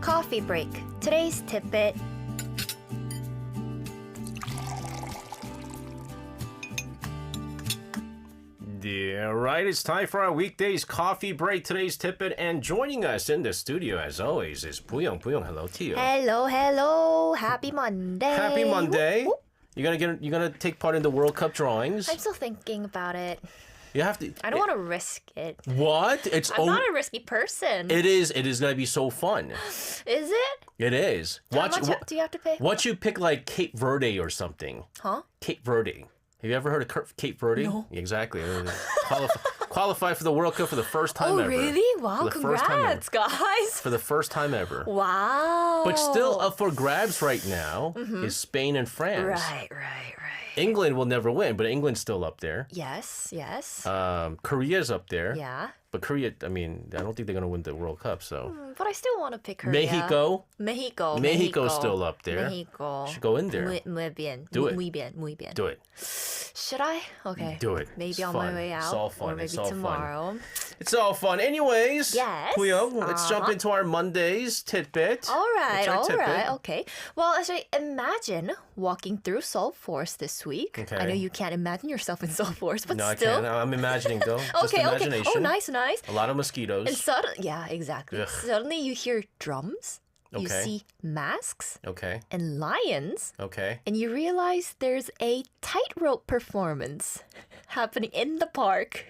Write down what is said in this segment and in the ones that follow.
Coffee break. Today's tidbit. Yeah, right. It's time for our weekdays coffee break. Today's tidbit, and joining us in the studio, as always, is Puyong. Puyong, hello to you. Hello. Happy Monday. Happy Monday. You're gonna take part in the World Cup drawings. I'm still thinking about it. You have to. I don't want to risk it. What? I'm not a risky person. It is. It is gonna be so fun. Is it? It is. How much do you have to pay? Once you pick like Cape Verde or something. Huh? Cape Verde. Have you ever heard of Cape Verde? No. Exactly. Qualify for the World Cup for the first time ever. Oh, really? Wow, For the first time congrats, guys. For the first time ever. Wow. But still up for grabs right now is Spain and France. Right. England will never win, but England's still up there. Yes. Korea's up there. Yeah. But Korea, I mean, I don't think they're going to win the World Cup, so. But I still want to pick Korea. Mexico's still up there. Mexico. Should go in there. Muy bien. Do it. Muy bien. Do it. Should I? Okay. Do it. Maybe It's on fun. my way out. It's all fun. Or maybe It's all tomorrow. It's all fun. Anyways, Yes. Puyong, let's jump into our Monday's tidbit. All right. What's our tidbit? Okay. Well, as I imagine walking through Seoul Forest this week. Okay. I know you can't imagine yourself in Seoul Forest, but No, I still. can't. I'm imagining, though. Just Okay. imagination. Oh, nice. A lot of mosquitoes. And suddenly, yeah, exactly. Ugh. Suddenly you hear drums, you Okay. see masks Okay. and lions, Okay. and you realize there's a tightrope performance happening in the park.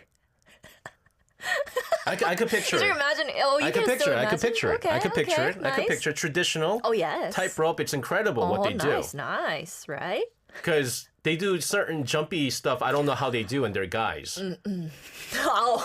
I could picture Did you it. imagine? Oh, you I can could still picture it. I could imagine? picture it. Okay, I could picture okay, it. I could nice. picture traditional Oh, yes. tightrope. It's incredible what they do. Nice, right? Because they do certain jumpy stuff. I don't know how they do, and they're guys. Oh.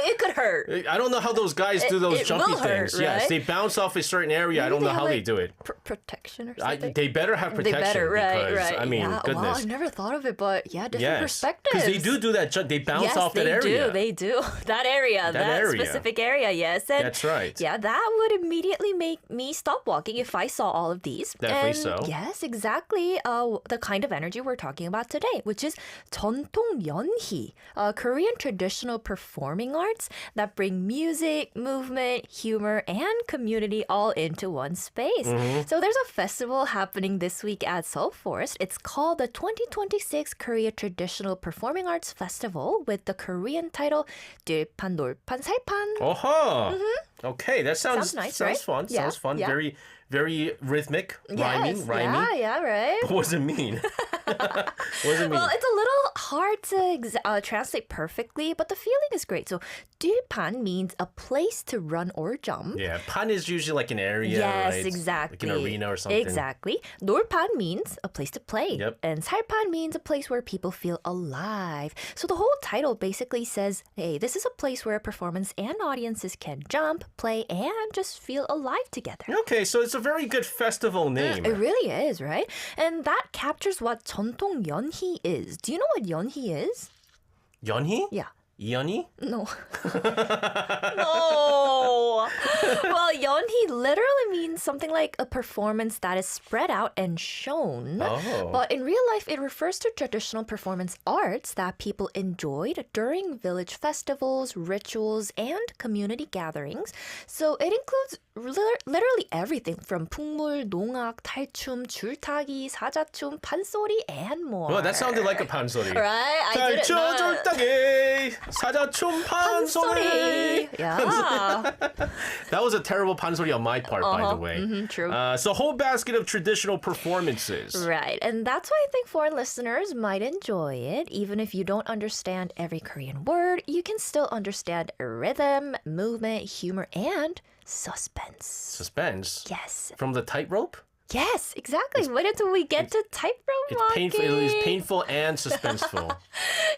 It could hurt. I don't know how those guys do those it jumpy will hurt, things. Yes, right? they bounce off a certain area. I don't know how they do it. Protection or something? They better have They protection. better, right, because, right. I mean, yeah. goodness. Wow, I've never thought of it, but yeah, different perspectives. Because they do that. They bounce off that area. They do. That area, that area. specific area, yes. And That's right. Yeah, that would immediately make me stop walking if I saw all of these. Definitely and so. Yes, exactly the kind of energy we're talking about today, which is 전통 연희, Korean traditional performing arts that bring music, movement, humor, and community all into one space. So there's a festival happening this week at Seoul Forest. It's called the 2026 Korea Traditional Performing Arts Festival with the Korean title 들판 놀판 살판. Okay, that sounds nice, sounds right? fun. Yeah, Sounds fun. yeah. Very rhythmic. Rhyming. Yeah, right. What does it mean? What does it mean? Well, it's a little hard to translate perfectly, but the feeling is great. So, 들판 means a place to run or jump. Yeah, pan is usually like an area, Yes, right? exactly. Like an arena or something. Exactly. 놀판 means a place to play. Yep. And 살판 means a place where people feel alive. So the whole title basically says, hey, this is a place where performance and audiences can jump, play, and just feel alive together. Okay, so it's a very good festival name. It really is, right? And that captures what 전통 연희 is. Do you know what 연희 is? 연희? Yeah. 이연희? No. No. Well, 연희 literally means something like a performance that is spread out and shown. Oh. But in real life, it refers to traditional performance arts that people enjoyed during village festivals, rituals, and community gatherings. So it includes literally everything from 풍물, 농악, 탈춤, 줄타기, 사자춤, 판소리, and more. Well, that sounded like a 판소리. Right? I didn't know. 줄타기, 사자춤 판소리. Yeah. That was a terrible 판소리 on my part, by the way. True. So a whole basket of traditional performances. Right. And that's why I think foreign listeners might enjoy it. Even if you don't understand every Korean word, you can still understand rhythm, movement, humor, and suspense. Suspense? Yes. From the tightrope? Yes, exactly. Wait until we get to tightrope walking. It is painful and suspenseful.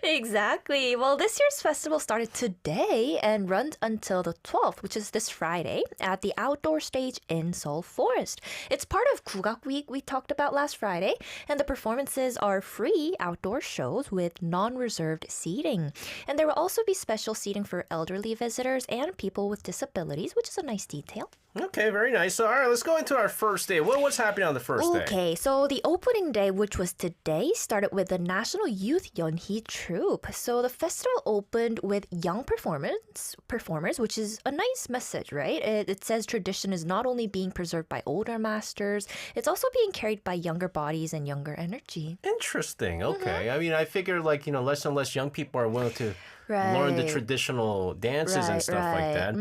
Exactly. Well, this year's festival started today and runs until the 12th, which is this Friday, at the outdoor stage in Seoul Forest. It's part of Gugak Week we talked about last Friday, and the performances are free outdoor shows with non-reserved seating. And there will also be special seating for elderly visitors and people with disabilities, which is a nice detail. Okay, very nice. So, all right, let's go into our first day. What's what's happening on the first day? Okay, so the opening day, which was today, started with the National Youth Yeonhee Troupe. So the festival opened with young performers, which is a nice message, right? It says tradition is not only being preserved by older masters, it's also being carried by younger bodies and younger energy. Interesting. Okay. I mean, I figure like, less and less young people are willing to learn the traditional dances and stuff like that.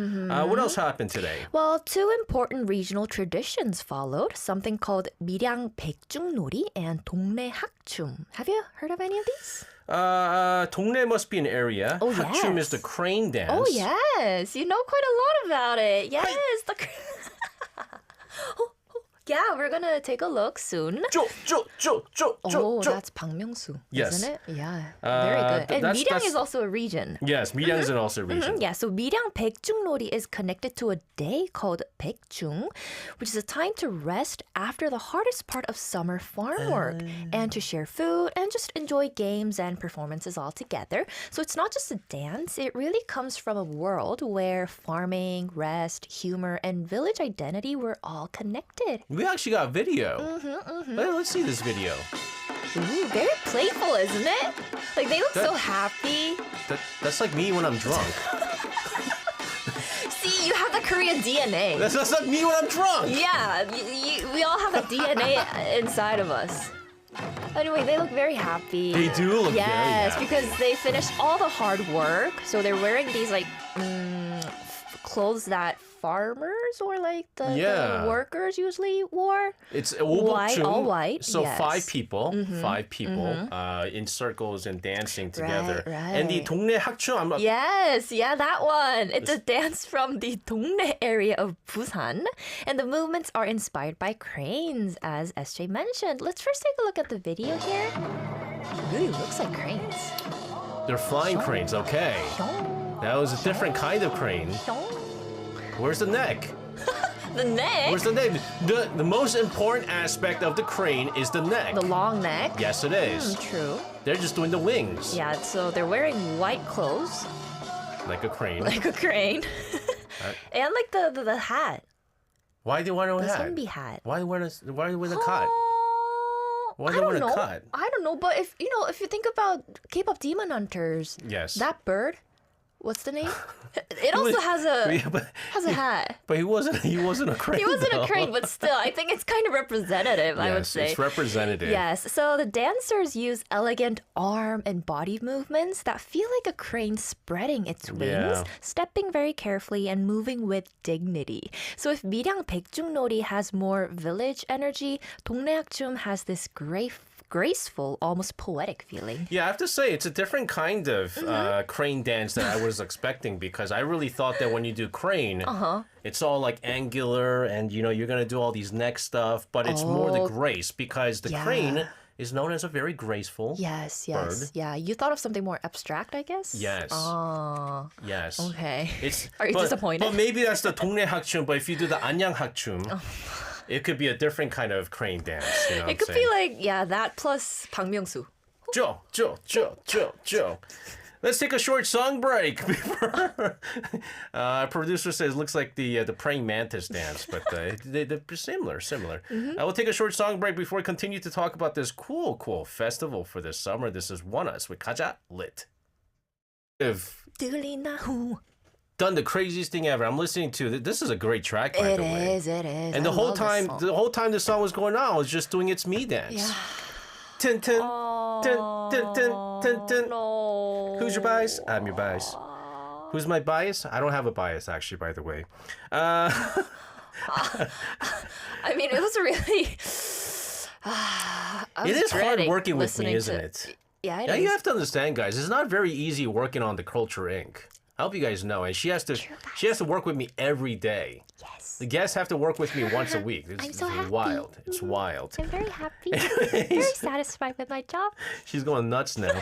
What else happened today? Well, two important regional traditions followed, something called 밀양 백중놀이 and 동네 학춤. Have you heard of any of these? 동네 must be an area. Oh, 학춤 yes. is the crane dance. Oh, yes. You know quite a lot about it. Yes. Yeah, we're gonna take a look soon. Oh, that's 박명수, Yes. isn't it? Yeah, very good. And 밀양 is also a region. Yes, 밀양 is also a region. Yeah, so 밀양 백중놀이 is connected to a day called 백중, which is a time to rest after the hardest part of summer farm work and to share food and just enjoy games and performances all together. So it's not just a dance, it really comes from a world where farming, rest, humor, and village identity were all connected. We actually got video. Let's see this video. Ooh, very playful, isn't it? Like they look so happy. That's like me when I'm drunk. See, you have the Korean DNA. That's like me when I'm drunk. Yeah, we all have a DNA inside of us. Anyway, they look very happy. They do look very yes, happy. because they finished all the hard work. So they're wearing these like clothes that farmers or like the workers usually wore. It's white, 오복중. all white. So yes. five people in circles and dancing together. Right. And the 동네 학춤. Yes, yeah, that one. It's a dance from the 동네 area of Busan. And the movements are inspired by cranes, as SJ mentioned. Let's first take a look at the video here. It really looks like cranes. They're flying cranes, okay. That was a different kind of crane. Where's the neck? The neck? Where's the neck? The most important aspect of the crane is the neck. The long neck? Yes, it is. True. They're just doing the wings. Yeah, so they're wearing white clothes. Like a crane. Like a crane. And like the hat. Why do they wear a The hat? zombie hat. Why wear a cut? Why I they don't wear a know. cut? I don't know, but if you think about K-pop Demon Hunters, Yes. that bird, what's the name? It also has a hat. But he wasn't a crane. He wasn't though. a crane, but still, I think it's kind of representative, I would Yes, say. it's representative. Yes, so the dancers use elegant arm and body movements that feel like a crane spreading its wings, Yeah. stepping very carefully and moving with dignity. So if 밀양 백중놀이 has more village energy, 동네 학춤 has this graceful, almost poetic feeling. Yeah, I have to say, it's a different kind of crane dance that I was expecting because I really thought that when you do crane, it's all like angular and, you're going to do all these neck stuff, but it's more the grace because the crane is known as a very graceful Yes. bird. Yeah, you thought of something more abstract, I guess? Yes. Oh, Yes. okay. It's, Are you disappointed? But maybe that's the 동네 학춤, but if you do the 안양 학춤, it could be a different kind of crane dance. You know It could be like, that plus 박명수. Joe. Let's take a short song break. Producer says looks like the praying mantis dance, but they're similar. We'll take a short song break before we continue to talk about this cool festival for this summer. This is One Us with 가자 Lit. If done the craziest thing ever. I'm listening to this is a great track by the way. It is. And the whole time the song was going on, I was just doing its me dance. Yeah. Tin tin tin. No. Who's your bias? I'm your bias. Who's my bias? I don't have a bias actually, by the way. I mean, it was really. It is hard working with me, isn't it? Yeah, it Now is. you have to understand, guys. It's not very easy working on the Culture Inc. I hope you guys know, and she has to work with me every day. Yes. The guests have to work with me once a week. I'm so happy. Wild. It's wild. I'm very happy. Very satisfied with my job. She's going nuts now.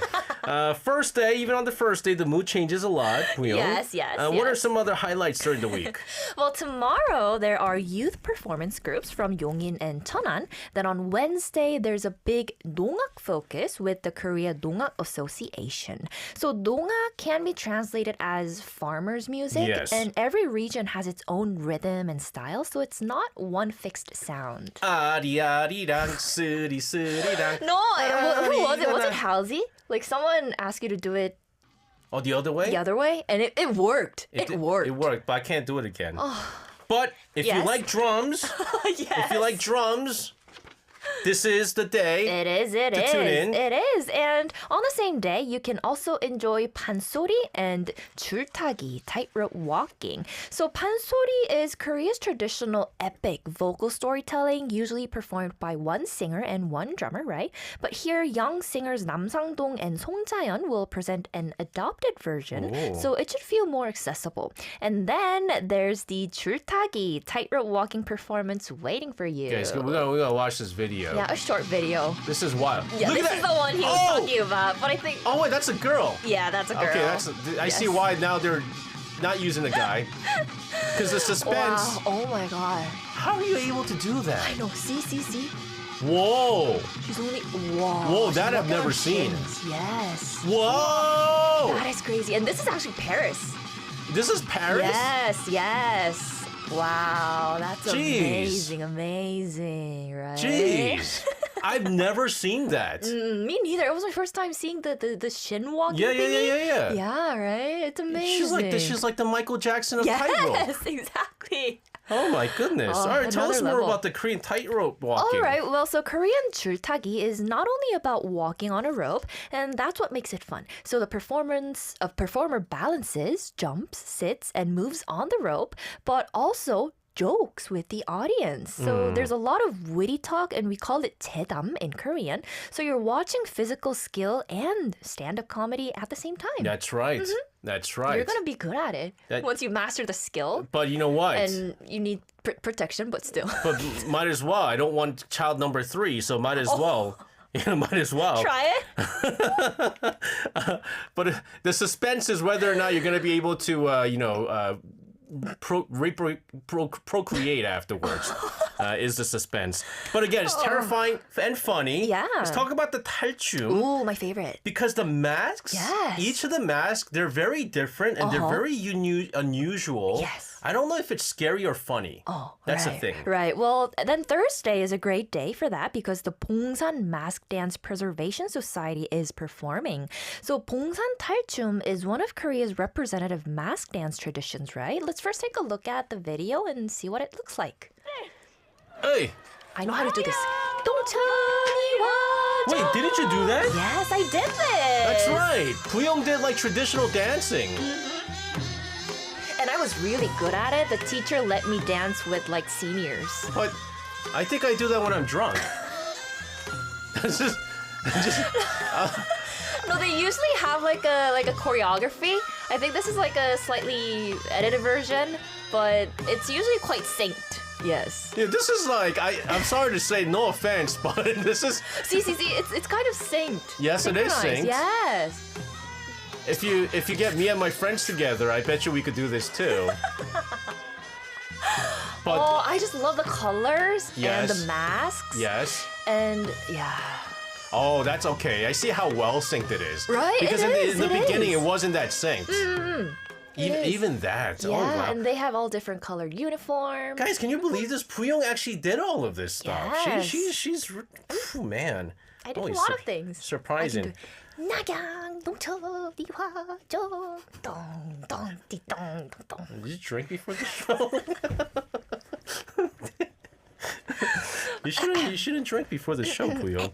First day, even on the first day, the mood changes a lot. Yes. What are some other highlights during the week? Well, tomorrow there are youth performance groups from Yongin and Cheonan. Then on Wednesday, there's a big 농악 focus with the Korea 농악 Association. So 농악 can be translated as as farmers' music. Yes. And every region has its own rhythm and style, so it's not one fixed sound. 아리아리랑 쓰리쓰리랑. No, who was it? Was it Halsey? Like someone asked you to do it Oh, the other way? the other way, and it worked. It worked. It worked, but I can't do it again. But if you Yes. like drums, Yes. if you like drums, this is the day. It is, it to is. tune in. It is. And on the same day, you can also enjoy pansori and 줄타기, tightrope walking. So pansori is Korea's traditional epic vocal storytelling, usually performed by one singer and one drummer, right? But here, young singers Nam Sang-dong and Song Ja-yeon will present an adopted version, Ooh. so it should feel more accessible. And then there's the 줄타기, tightrope walking performance waiting for you. Guys, we gotta watch this video. Yeah, a short video. This is wild. Yeah, Look this at is that. the one he was Oh! talking about. But I think, Oh wait, that's a girl. yeah, that's a girl. Okay, I see why now they're not using the guy. Because the suspense. Wow, oh my god. How are you able to do that? I know, see. Whoa. She's only, wow. Whoa, she's that I've walking on never seen. shins. Yes. Whoa. That is crazy. And this is actually Paris. This is Paris? Yes. Wow, that's Jeez. amazing, right? Jeez. I've never seen that. Me neither. It was my first time seeing the shin walking Yeah. thingy. Yeah, right? It's amazing. She's like the Michael Jackson of tightrope. Yes, exactly. Oh my goodness. Oh, All right, tell us another more level. about the Korean tightrope walking. All right, well, so Korean 줄타기 is not only about walking on a rope, and that's what makes it fun. So the performer balances, jumps, sits, and moves on the rope, but also jokes with the audience. So there's a lot of witty talk, and we call it 대담 in Korean. So you're watching physical skill and stand-up comedy at the same time. That's right. That's right. You're gonna be good at it once you master the skill. But you know what? And you need protection, but still. But might as well. I don't want child number 3, so might as well. Might as well. Try it. But the suspense is whether or not you're going to be able to, procreate afterwards. Is the suspense. But again, it's terrifying and funny. Yeah. Let's talk about the 탈춤. Ooh, my favorite. Because the masks, Yes. each of the masks, they're very different and they're very unusual. Yes. I don't know if it's scary or funny. Oh, That's right, the thing. Right. Well, then Thursday is a great day for that because the Bongsan Mask Dance Preservation Society is performing. So Bongsan 탈춤 is one of Korea's representative mask dance traditions, right? Let's first take a look at the video and see what it looks like. Hey, I know how to do this. 동천이 와줘. wait, didn't you do that? Yes, I did this. That's right. Puyong did like traditional dancing. And I was really good at it. The teacher let me dance with like seniors. But I think I do that when I'm drunk. That's just No, they usually have like a choreography. I think this is like a slightly edited version, but it's usually quite synced. Yes. yeah, this is like I'm sorry to say, no offense, but this is See, it's kind of synced. Yes, it is Synchronized, synced. Yes. if you get me and my friends together, I bet you we could do this too. But Oh, I just love the colors and Yes. the masks. yes. And yeah. Oh, that's okay. I see how well synced it is. Right, Because it in the is. beginning, it wasn't that synced. is. Even that. Yeah, Oh, wow. and they have all different colored uniforms. Guys, can you believe this? Puyong actually did all of this stuff. Yes. She's man. I did Holy a lot of things. Surprising. 낙양 동천이 와줘 똥똥띠똥똥똥. Did you drink before the show? You shouldn't drink before the show, Puyo.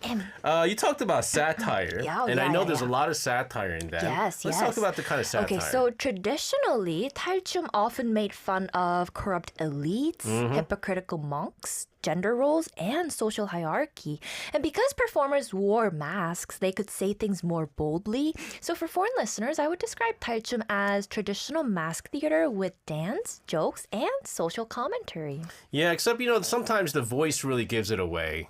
You talked about satire, Yeah, and I yeah, know yeah, there's a yeah. lot of satire in that. Yes, Let's yes. talk about the kind of satire. Okay, so traditionally, 탈춤 often made fun of corrupt elites, hypocritical monks, gender roles, and social hierarchy. And because performers wore masks, they could say things more boldly. So for foreign listeners, I would describe 탈춤 as traditional mask theater with dance, jokes, and social commentary. Yeah, except sometimes the voice really gives it away.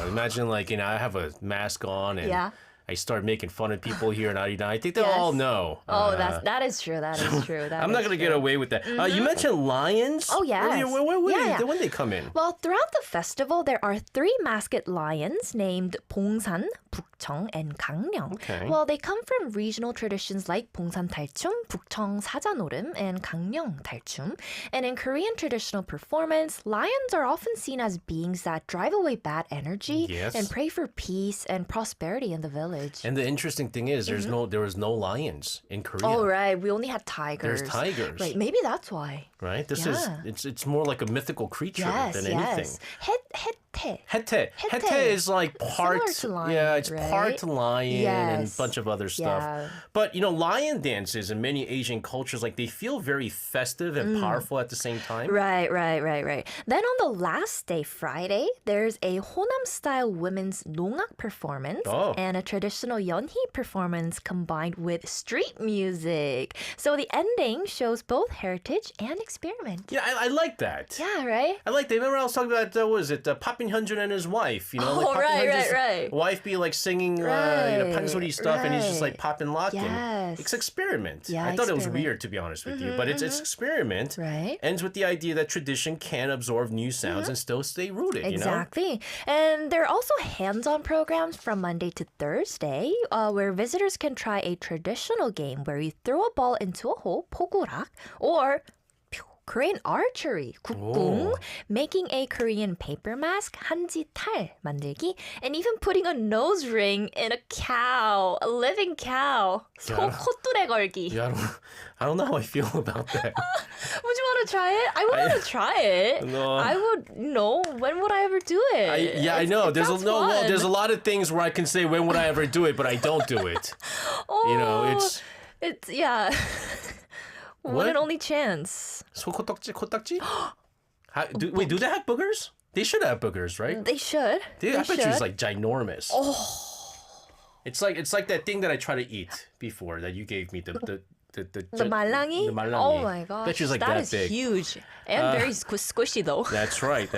Imagine I have a mask on and Yeah. I start making fun of people here in Arirang, I think they'll Yes. all know. Oh, that is true. That is true. I'm not going to get away with that. You mentioned lions. Oh, yes. earlier. When they come in? Well, throughout the festival, there are 3 mascot lions named Bongsan, Bukcheong, and Gangneung. Okay. Well, they come from regional traditions like Bongsan Talchum, Bukcheong Sajannorim, and Gangneung Talchum. And in Korean traditional performance, lions are often seen as beings that drive away bad energy Yes. and pray for peace and prosperity in the village. And the interesting thing is, there was no lions in Korea. Oh, right. We only had tigers. There's tigers. Right. Maybe that's why. Right? This Yeah. it's more like a mythical creature Yes, than anything. yes. Hete. Hete. Hete. Hete is like part, Similar to lion, yeah, it's right? part lion and a Yes. bunch of other stuff. Yeah. But lion dances in many Asian cultures, like they feel very festive and powerful at the same time. Right. Then on the last day, Friday, there's a Honam-style women's 농악 performance Oh. and a traditional yeonhee performance combined with street music. So the ending shows both heritage and experiment. Yeah, I like that. Yeah, right? I like that. Remember I was talking about, what was it, Poppin Hyunjin and his wife? Oh, like Poppin right, Hyunjin's right. wife be like singing, Right, pansori stuff, and he's just like right. popping locking. Yes. It's experiment. Yeah, I thought it was experiment. weird, to be honest with you, but it's experiment. Right. Ends with the idea that tradition can absorb new sounds and still stay rooted. Exactly. And there are also hands-on programs from Monday to Thursday where visitors can try a traditional game where you throw a ball into a hole, 포구락, or Korean archery, 국궁, Oh. making a Korean paper mask, 한지탈 만들기, and even putting a nose ring in a cow, a living cow, Yeah. 콧뚜레 걸기. Yeah, I don't know how I feel about that. Would you want to try it? I would want to try it. No. I would. No. When would I ever do it? I know. It sounds fun. There's a lot of things where I can say, when would I ever do it, but I don't do it. Oh, It's yeah. What What? an only chance. 코딱지? Wait, do they have boogers? They should have boogers, right? They should. I bet you should. it's like ginormous. Oh. It's like that thing that I tried to eat before that you gave me, the 말랑이? The 말랑이. Oh my gosh. Bet you it's like that that is big. huge. And very squishy though. That's right.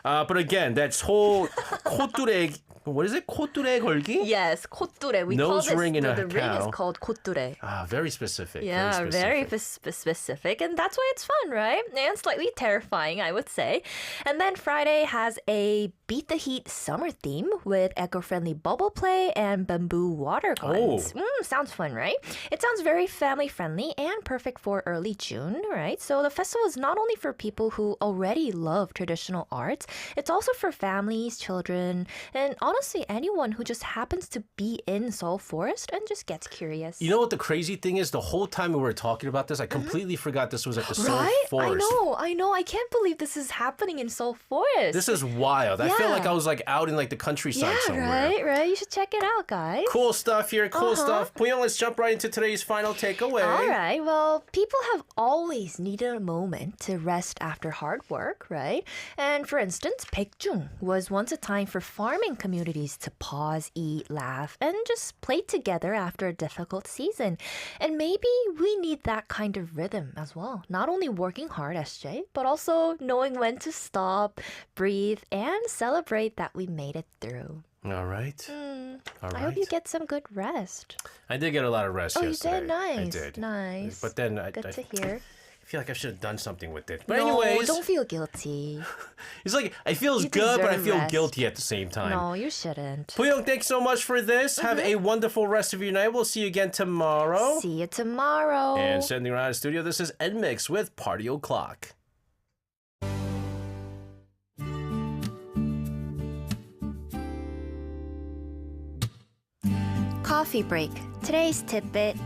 But again, that's whole 콧뚜레. What is it? 콧뚜레 걸기? Yes, 콧뚜레. We Nose call this, ring in a the ring cow. is called 콧뚜레. Very specific. Yeah, very specific. And that's why it's fun, right? And slightly terrifying, I would say. And then Friday has a Beat the Heat summer theme with eco-friendly bubble play and bamboo water guns. Sounds fun, right? It sounds very family-friendly and perfect for early June, right? So the festival is not only for people who already love traditional arts, it's also for families, children, and honestly, anyone who just happens to be in Seoul Forest and just gets curious. You know what the crazy thing is? The whole time we were talking about this, I completely forgot this was at the Seoul Right? Forest. I know. I can't believe this is happening in Seoul Forest. This is wild. I feel Yeah. like I was like out in like the countryside yeah, somewhere. right. You should check it out, guys. Cool stuff here. Cool stuff. Poyoung, let's jump right into today's final takeaway. All right. Well, people have always needed a moment to rest after hard work, right? And for instance, Baekjung was once a time for farming communities to pause, eat, laugh, and just play together after a difficult season. And maybe we need that kind of rhythm as well. Not only working hard, SJ, but also knowing when to stop, breathe, and celebrate that we made it through. All right. All right. I hope you get some good rest. I did get a lot of rest Oh, yesterday. you did? Nice. I did. Nice. But then Good I to hear. feel like I should have done something with it. But No, anyways, don't feel guilty. it's like I feel You good, but I deserve feel rest. guilty at the same time. No, you shouldn't. Poyoung, thanks so much for this. Have a wonderful rest of your night. We'll see you again tomorrow. See you tomorrow. And sending around the studio, this is Nmix with Party O'Clock. Coffee break. Today's tidbit.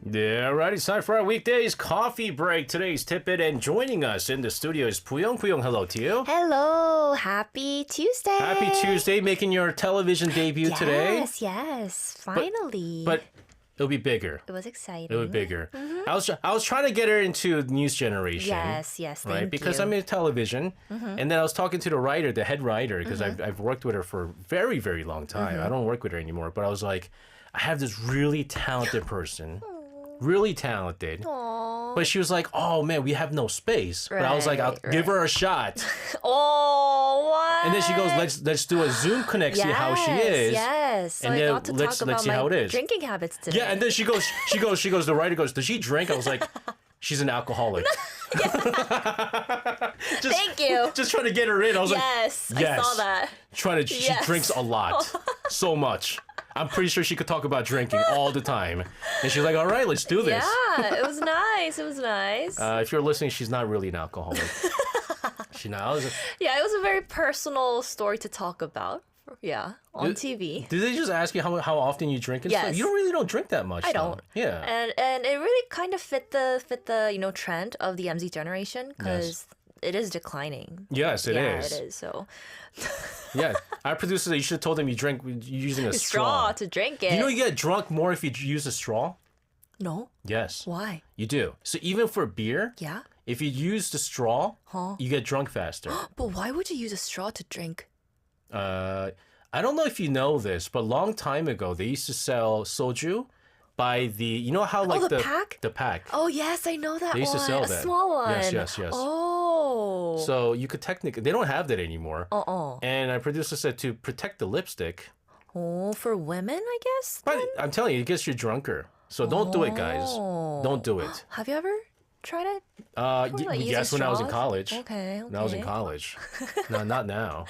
Yeah, right. It's time for our weekdays coffee break. Today's tidbit, and joining us in the studio is Poyoung. Poyoung, hello to you. Hello. Happy Tuesday. Happy Tuesday, making your television debut today. Yes. Finally. But it'll be bigger. it was exciting. It'll be bigger. I was trying to get her into News Generation. Yes. Right, Thank because you. I'm in television, and then I was talking to the writer, the head writer, because I've worked with her for a very, very long time. I don't work with her anymore, but I was like, I have this really talented person, really talented. Aww. But she was like, oh man, we have no space. But I was like, I'll give her a shot. Oh, what? And then she goes, let's do a Zoom connect, see how she is. Yes. So And I then got to let's talk about see my how it is. drinking habits today. Yeah, and then the writer goes, does she drink? I was like, she's an alcoholic. Thank you. Just trying to get her in. I was Yes, like, yes. I saw that. She Yes. drinks a lot. So much. I'm pretty sure she could talk about drinking all the time. And she's like, all right, let's do this. Yeah, it was nice. It was nice. If you're listening, she's not really an alcoholic. Yeah, it was a very personal story to talk about. Yeah, on TV. Did they just ask you how often you drink and stuff? Yes. You don't drink that much. I though. don't. Yeah. And it really kind of fit the trend of the MZ generation because it is declining. Yes, it Yeah, is. it is. So Yeah. Our producer, you should have told them you drink using a straw to drink it. You know you get drunk more if you use a straw? No. Yes. Why? You do. So even for beer, Yeah. if you use the straw, you get drunk faster. But why would you use a straw to drink? I don't know if you know this, but a long time ago, they used to sell soju by you know how like the pack? The pack. Oh yes, I know that They used one. to sell a that. small one. Yes. Oh. So you could technically, they don't have that anymore. Uh-uh. And our producer said to protect the lipstick. Oh, for women, I guess. But I'm telling you, it gets you drunker. So don't do it, guys. Don't do it. Have you ever tried it? like Yes, using when I was in straws? college. Okay. When I was in college. No, not now.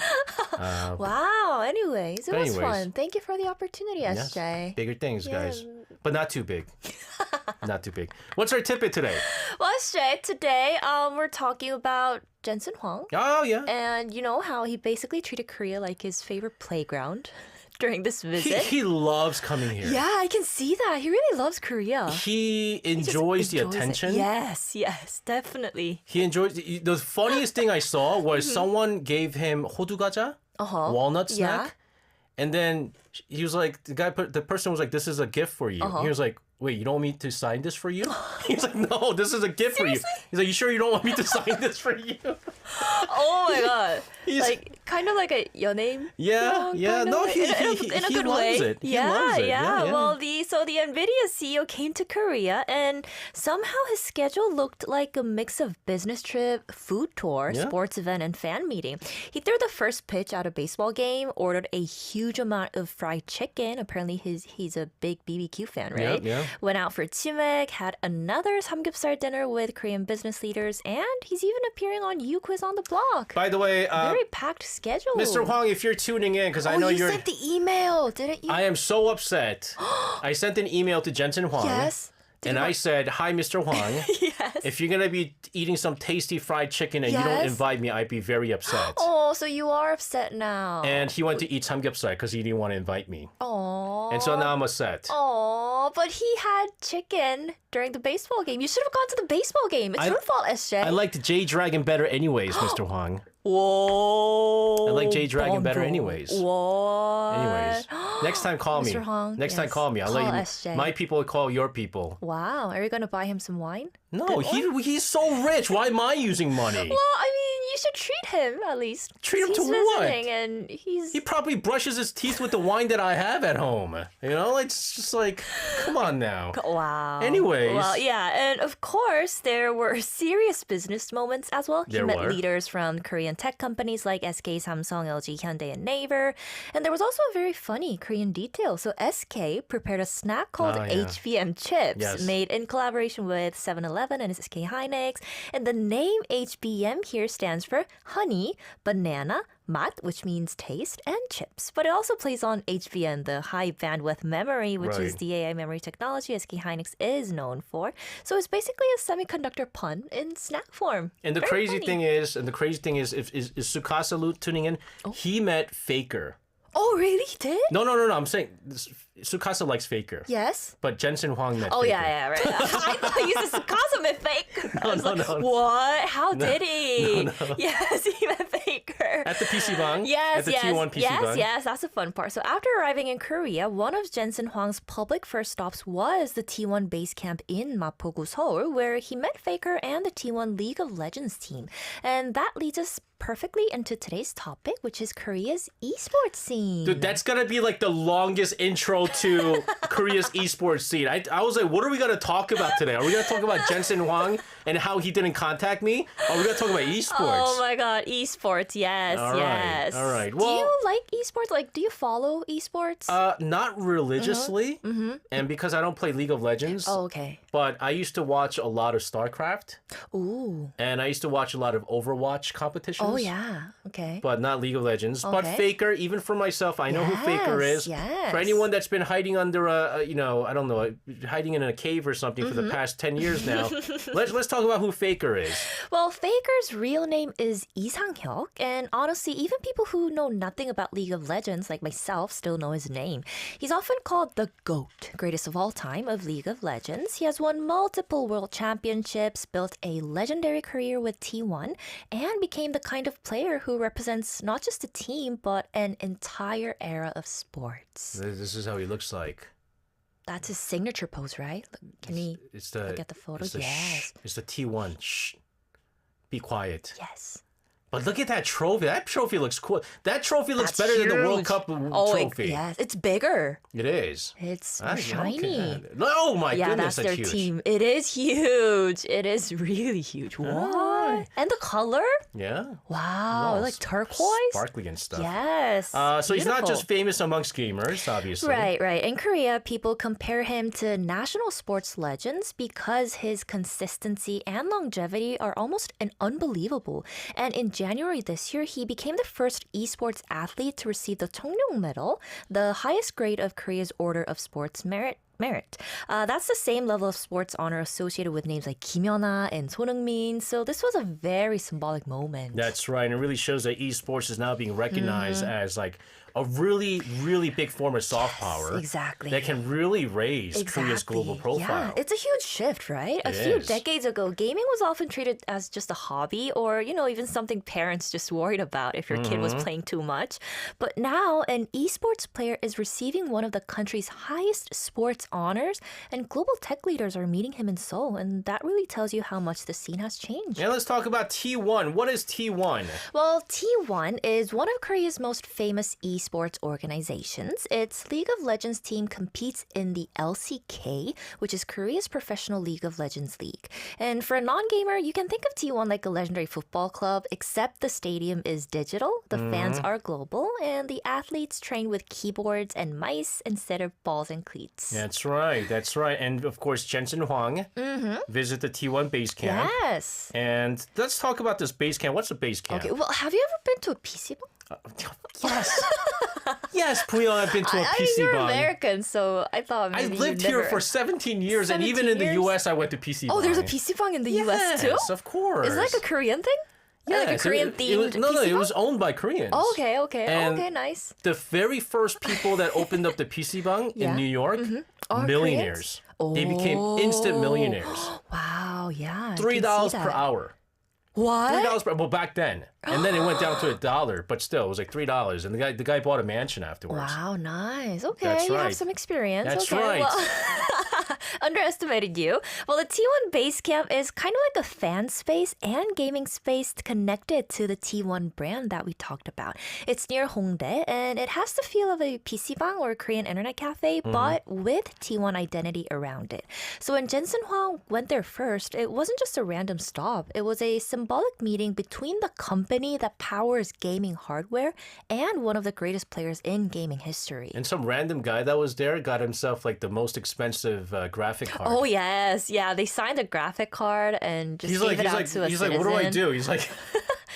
Wow. Anyways, it was Anyways. fun. Thank you for the opportunity, Yes. SJ. Bigger things, guys. But not too big. Not too big. What's our tidbit today? Well, SJ, today we're talking about Jensen Huang. Oh, yeah. And you know how he basically treated Korea like his favorite playground during this He, visit? he loves coming here. Yeah, I can see that. He really loves Korea. He Just enjoys the enjoys it. attention. Yes, definitely. He enjoys. The funniest thing I saw was someone gave him hodu gaja, walnut snack, Yeah. and then he was like, the person was like, "This is a gift for you." He was like, "Wait, you don't want me to sign this for you?" He's like, "No, this is a gift for you." He's like, "You sure you don't want me to sign this for you?" Oh my god. He's- like kind of like a 연예인. Yeah, yeah. No, he in a he good loves way. it. He Yeah, loves it. yeah. Well, the Nvidia CEO came to Korea, and somehow his schedule looked like a mix of business trip, food tour, Yeah. sports event, and fan meeting. He threw the first pitch at a baseball game, ordered a huge amount of fried chicken. Apparently, he's a big BBQ fan, right? Yeah. Went out for chimek, had another samgyeopsal dinner with Korean business leaders, and he's even appearing on You Quiz on the Block. By the way, Very packed schedule. Mr. Huang, if you're tuning in, because I know you you're. sent the email, didn't you? I am so upset. I sent an email to Jensen Huang. Yes. And I said, "Hi, Mr. Huang. Yes. If you're gonna be eating some tasty fried chicken and you don't Yes. invite me, I'd be very upset." Oh, so you are upset now. And he went to eat samgyeopsal because he didn't want to invite me. Oh. And so now I'm upset. Oh, but he had chicken during the baseball game. You should have gone to the baseball game. It's your fault, SJ. I liked J Dragon better anyways, Mr. Huang. Whoa. I like J Dragon better Bondo. anyways. What? Anyways, next time call me. Mr. Huang, Next time yes. call me. I'll Call let you. SJ. My people will call your people. Wow. Are you going to buy him some wine? No, he's so rich. Why am I using money? Well, I mean, you should treat him at least. Treat him he's to what? visiting and he's He probably brushes his teeth with the wine that I have at home. You know, it's just like, come on now. wow. Anyways. Well, yeah, and of course there were serious business moments as well. He There met were. leaders from Korean tech companies like SK, Samsung, LG, Hyundai, and Naver. And there was also a very funny Korean detail. So SK prepared a snack called Oh, yeah. HBM chips, Yes. made in collaboration with 7-Eleven and SK Hynix. And the name HBM here stands for honey, banana, mat, which means taste, and chips. But it also plays on HBM, the high bandwidth memory, which is Right. the AI memory technology SK Hynix is known for. So it's basically a semiconductor pun in snack form. And the Very crazy funny. thing is, if is Sukasa tuning in? He met Faker. Oh, really? He did? No. I'm saying Sukasa likes Faker. Yes. But Jensen Huang met Oh, Faker. yeah, right. I thought he used to Kazame fake. I was like, no. what? How did he? Yes, he met Faker. At the PC Bang? Yes, At the yes, T1 PC Bang? yes, that's the fun part. So after arriving in Korea, one of Jensen Huang's public first stops was the T1 base camp in Mapogu, Seoul, where he met Faker and the T1 League of Legends team. And that leads us perfectly into today's topic, which is Korea's esports scene. Dude, that's gonna be like the longest intro to Korea's esports scene. I was like, what are we gonna talk about today? Are we gonna talk about Jensen Huang and how he didn't contact me? Or are we gonna talk about esports? Oh my god, esports, yes, All right, yes. all right. Do Well, you like esports? Like, do you follow esports? not religiously, and because I don't play League of Legends. Oh, okay. But I used to watch a lot of StarCraft, Ooh. and I used to watch a lot of Overwatch competitions. Oh, yeah. Okay. But not League of Legends. But Okay. Faker, even for myself, I know who Faker is. Yes. For anyone that's been hiding under I don't know, hiding in a cave or something for the past 10 years now, let's talk about who Faker is. Well, Faker's real name is Lee Sang-hyuk, and honestly, even people who know nothing about League of Legends, like myself, still know his name. He's often called the GOAT, greatest of all time of League of Legends. He has won multiple world championships, built a legendary career with T1, and became the kind of player who represents not just a team, but an entire era of sports. This is how he looks like. That's his signature pose, right? Look, can we It's the look at the photo? It's the Yes. It's the T1. Shh. Be quiet. Yes. But look at that trophy. That trophy looks cool. That trophy looks That's better than the World huge. Cup Oh, trophy. yes. It's bigger. It is. It's Ah, shiny. okay. Oh my Yeah, goodness, that's their huge. team. It is huge. It is really huge. What? And the color? Yeah. Wow, Wow, like turquoise? Sparkly and stuff. Yes. So he's not Beautiful. just famous amongst gamers, obviously. Right, right. In Korea, people compare him to national sports legends because his consistency and longevity are almost unbelievable. And in January this year, he became the first esports athlete to receive the Cheongryong Medal, the highest grade of Korea's Order of Sports Merit. That's the same level of sports honor associated with names like Kim Hyuna and Son Heung-min. So this was a very symbolic moment. That's right. And it really shows that esports is now being recognized as like a really, really big form of soft power. Exactly. That can really raise Korea's global profile. Yeah, it's a huge shift, right? A It few is. decades ago, gaming was often treated as just a hobby or, even something parents just worried about if your kid was playing too much. But now, an esports player is receiving one of the country's highest sports honors, and global tech leaders are meeting him in Seoul, and that really tells you how much the scene has changed. Now let's talk about T1. What is T1? Well, T1 is one of Korea's most famous esports organizations. Its League of Legends team competes in the LCK, which is Korea's professional League of Legends league. And for a non-gamer, you can think of T1 like a legendary football club, except the stadium is digital, the fans are global, and the athletes train with keyboards and mice instead of balls and cleats. That's right. That's right. And of course, Jensen Huang visit the T1 base camp. Yes. And let's talk about this base camp. What's a base camp? Okay, well, have you ever been to a PC bang? Yes. Yes, Puyo, I've been to a I PC you're bang. American, so I thought I maybe lived you here never... for 17 years, and even in 17 the years? US, I went to PC Oh, there's a bang. PC bang in the US too? Yes, of course. Is it like a Korean thing? Like a Yes, Korean it themed was, no, PC it bang? was owned by Koreans. Oh, okay, okay. And okay, nice. The very first people that opened up the PC bang Yeah. in New York, Are millionaires. They became instant millionaires. Wow, yeah. I can $3 see per that. hour. What? $3 per well back then, and then it went down to $1, but still it was like $3. And the guy bought a mansion afterwards. Wow, nice. Okay, That's you right. have some experience. That's okay, right. Well, underestimated you. Well, the T1 base camp is kind of like a fan space and gaming space connected to the T1 brand that we talked about. It's near Hongdae, and it has the feel of a PC bang or a Korean internet cafe, but with T1 identity around it. So when Jensen Huang went there first, it wasn't just a random stop. It was a symbolic meeting between the company that powers gaming hardware and one of the greatest players in gaming history. And some random guy that was there got himself like the most expensive graphic card. Oh yes, yeah. They signed a graphic card and just gave it out to a he's citizen. like, what do I do? He's like,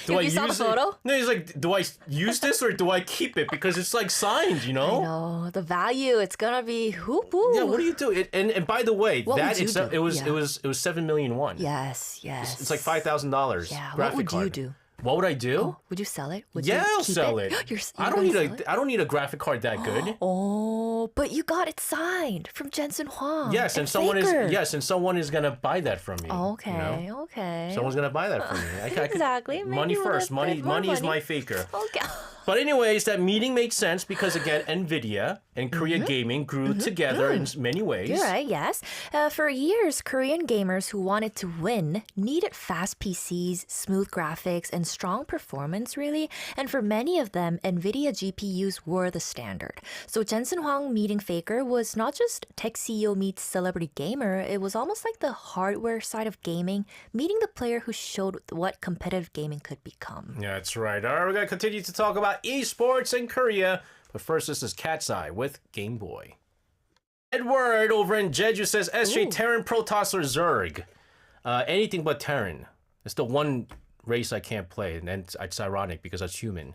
do You I saw the use it? photo? No, he's like, do I use this or do I keep it because it's like signed, you know? No, the value it's gonna be whoop whoop. Yeah, what do you do? And by the way, What that would you itself, do? it was Yeah. it was 7 million won. Yes, yes. It's like $5,000. Yeah. graphic What would card. you do? What would I do? Would you sell it? Would Yeah, you I'll keep sell it. You're I don't gonna need sell it? I don't need a graphic card that good. Oh, Oh, but you got it signed from Jensen Huang. Yes, and someone is gonna buy that from me. Okay, okay. Someone's gonna buy that from me. Exactly. Maybe Money with first. a bit more Money is money. my faker. Okay. But anyways, that meeting made sense because again, Nvidia and Korea gaming grew together in many ways. You're right, yes. For years, Korean gamers who wanted to win needed fast PCs, smooth graphics, and strong performance, really. And for many of them, NVIDIA GPUs were the standard. So Jensen Huang meeting Faker was not just tech CEO meets celebrity gamer, it was almost like the hardware side of gaming, meeting the player who showed what competitive gaming could become. Yeah, that's right. All right, we're going to continue to talk about esports in Korea. But first, this is Cat's Eye with Game Boy. Edward over in Jeju says, SJ, Terran, Protoss, or Zerg? Anything but Terran. It's the one race I can't play, and it's ironic because that's human.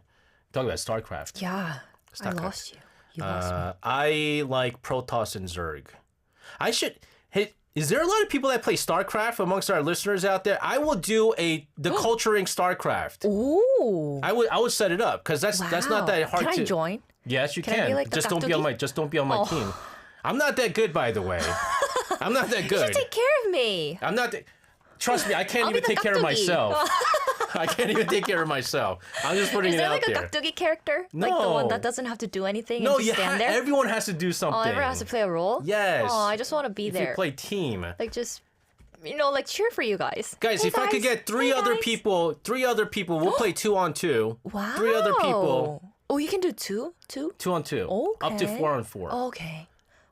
Talking about StarCraft. Yeah, I lost you. You lost me. I like Protoss and Zerg. Hey, is there a lot of people that play StarCraft amongst our listeners out there? I will do the culturing StarCraft. Ooh. I would set it up because that's not that hard Can to. I join? Yes, you Can I can. be like the Just don't be on my team. I'm not that good, by the way. I'm not that You good. should take care of me. I'm not. Trust me, I can't I'll even be the take care of 깍두기. myself. I can't even take care of myself. I'm just putting Is it there out like a there. 깍두기 character? Like the one No. that doesn't have to do anything No, and just stand there? everyone has to do something. Oh, everyone has to play a role? Yes. Oh, I just want to be If there. you play team. Like just, like cheer for you guys. Guys, Hey, if I could get three Hey, other guys. people, we'll play 2-on-2. Wow. 3 other people, Oh, you can do two? 2-on-2. Up to Okay. 4-on-4. Okay.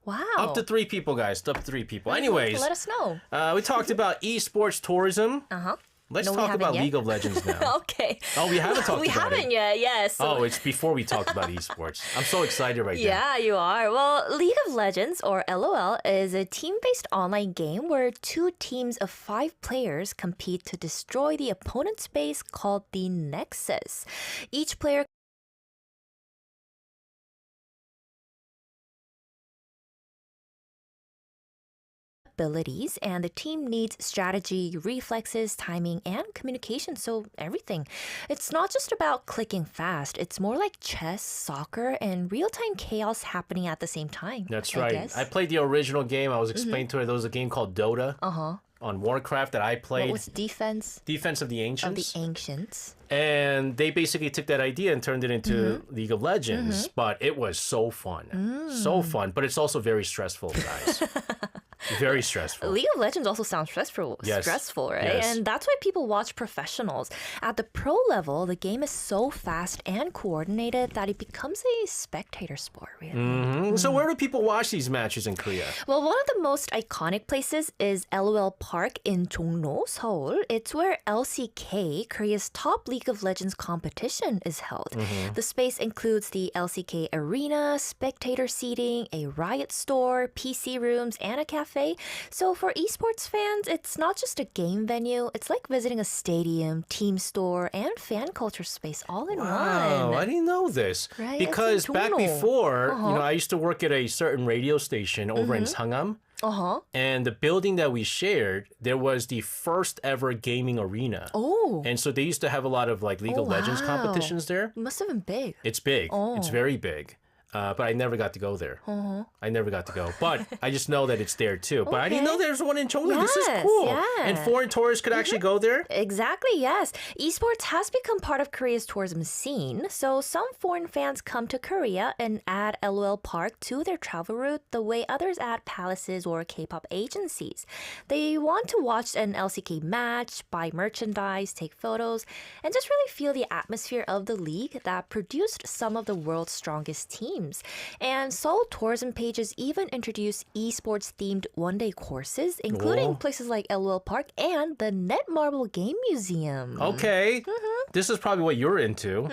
Wow. Up to 3 people, guys. Up to 3 people. Anyways, Let us know. we talked about esports tourism. Uh-huh. Let's No, we talk haven't about yet. League of Legends now. Okay. Oh, we haven't talked We about haven't it. yet, yes. Oh, it's before we talk about esports. I'm so excited right now. Yeah, you are. Well, League of Legends, or LOL, is a team-based online game where 2 teams of 5 players compete to destroy the opponent's base called the Nexus. Each player abilities, and the team needs strategy, reflexes, timing, and communication, so everything. It's not just about clicking fast, it's more like chess, soccer, and real-time chaos happening at the same time. That's I right. guess. I played the original game. I was explaining to her there was a game called Dota on Warcraft that I played. What was defense Defense of the of Ancients. the ancients? And they basically took that idea and turned it into League of Legends. But it was so fun. So fun. But it's also very stressful, guys. Very stressful. League of Legends also sounds stressful, Yes. right? Yes. And that's why people watch professionals. At the pro level, the game is so fast and coordinated that it becomes a spectator sport, really. So where do people watch these matches in Korea? Well, one of the most iconic places is LOL Park in Jongno, Seoul. It's where LCK, Korea's top League of Legends competition, is held. The space includes the LCK Arena, spectator seating, a Riot store, PC rooms, and a cafe. So for esports fans, it's not just a game venue. It's like visiting a stadium, team store, and fan culture space all in Wow, one. I didn't know this. Right? Because It's in back Jongno. before, I used to work at a certain radio station over in Sangam. And the building that we shared, there was the first ever gaming arena. Oh, And so they used to have a lot of like League of Legends wow. competitions there. it must have been big. It's big. It's very big. But I never got to go there. I never got to go. But I just know that it's there too. But I didn't know there's one in Chongqing. This is Yes, cool. yeah. And foreign tourists could actually go there? Exactly, yes. Esports has become part of Korea's tourism scene, so some foreign fans come to Korea and add LOL Park to their travel route the way others add palaces or K-pop agencies. They want to watch an LCK match, buy merchandise, take photos, and just really feel the atmosphere of the league that produced some of the world's strongest teams. And Seoul tourism pages even introduce esports-themed one-day courses, including places like LOL Park and the Netmarble Game Museum. Okay. This is probably what you're into.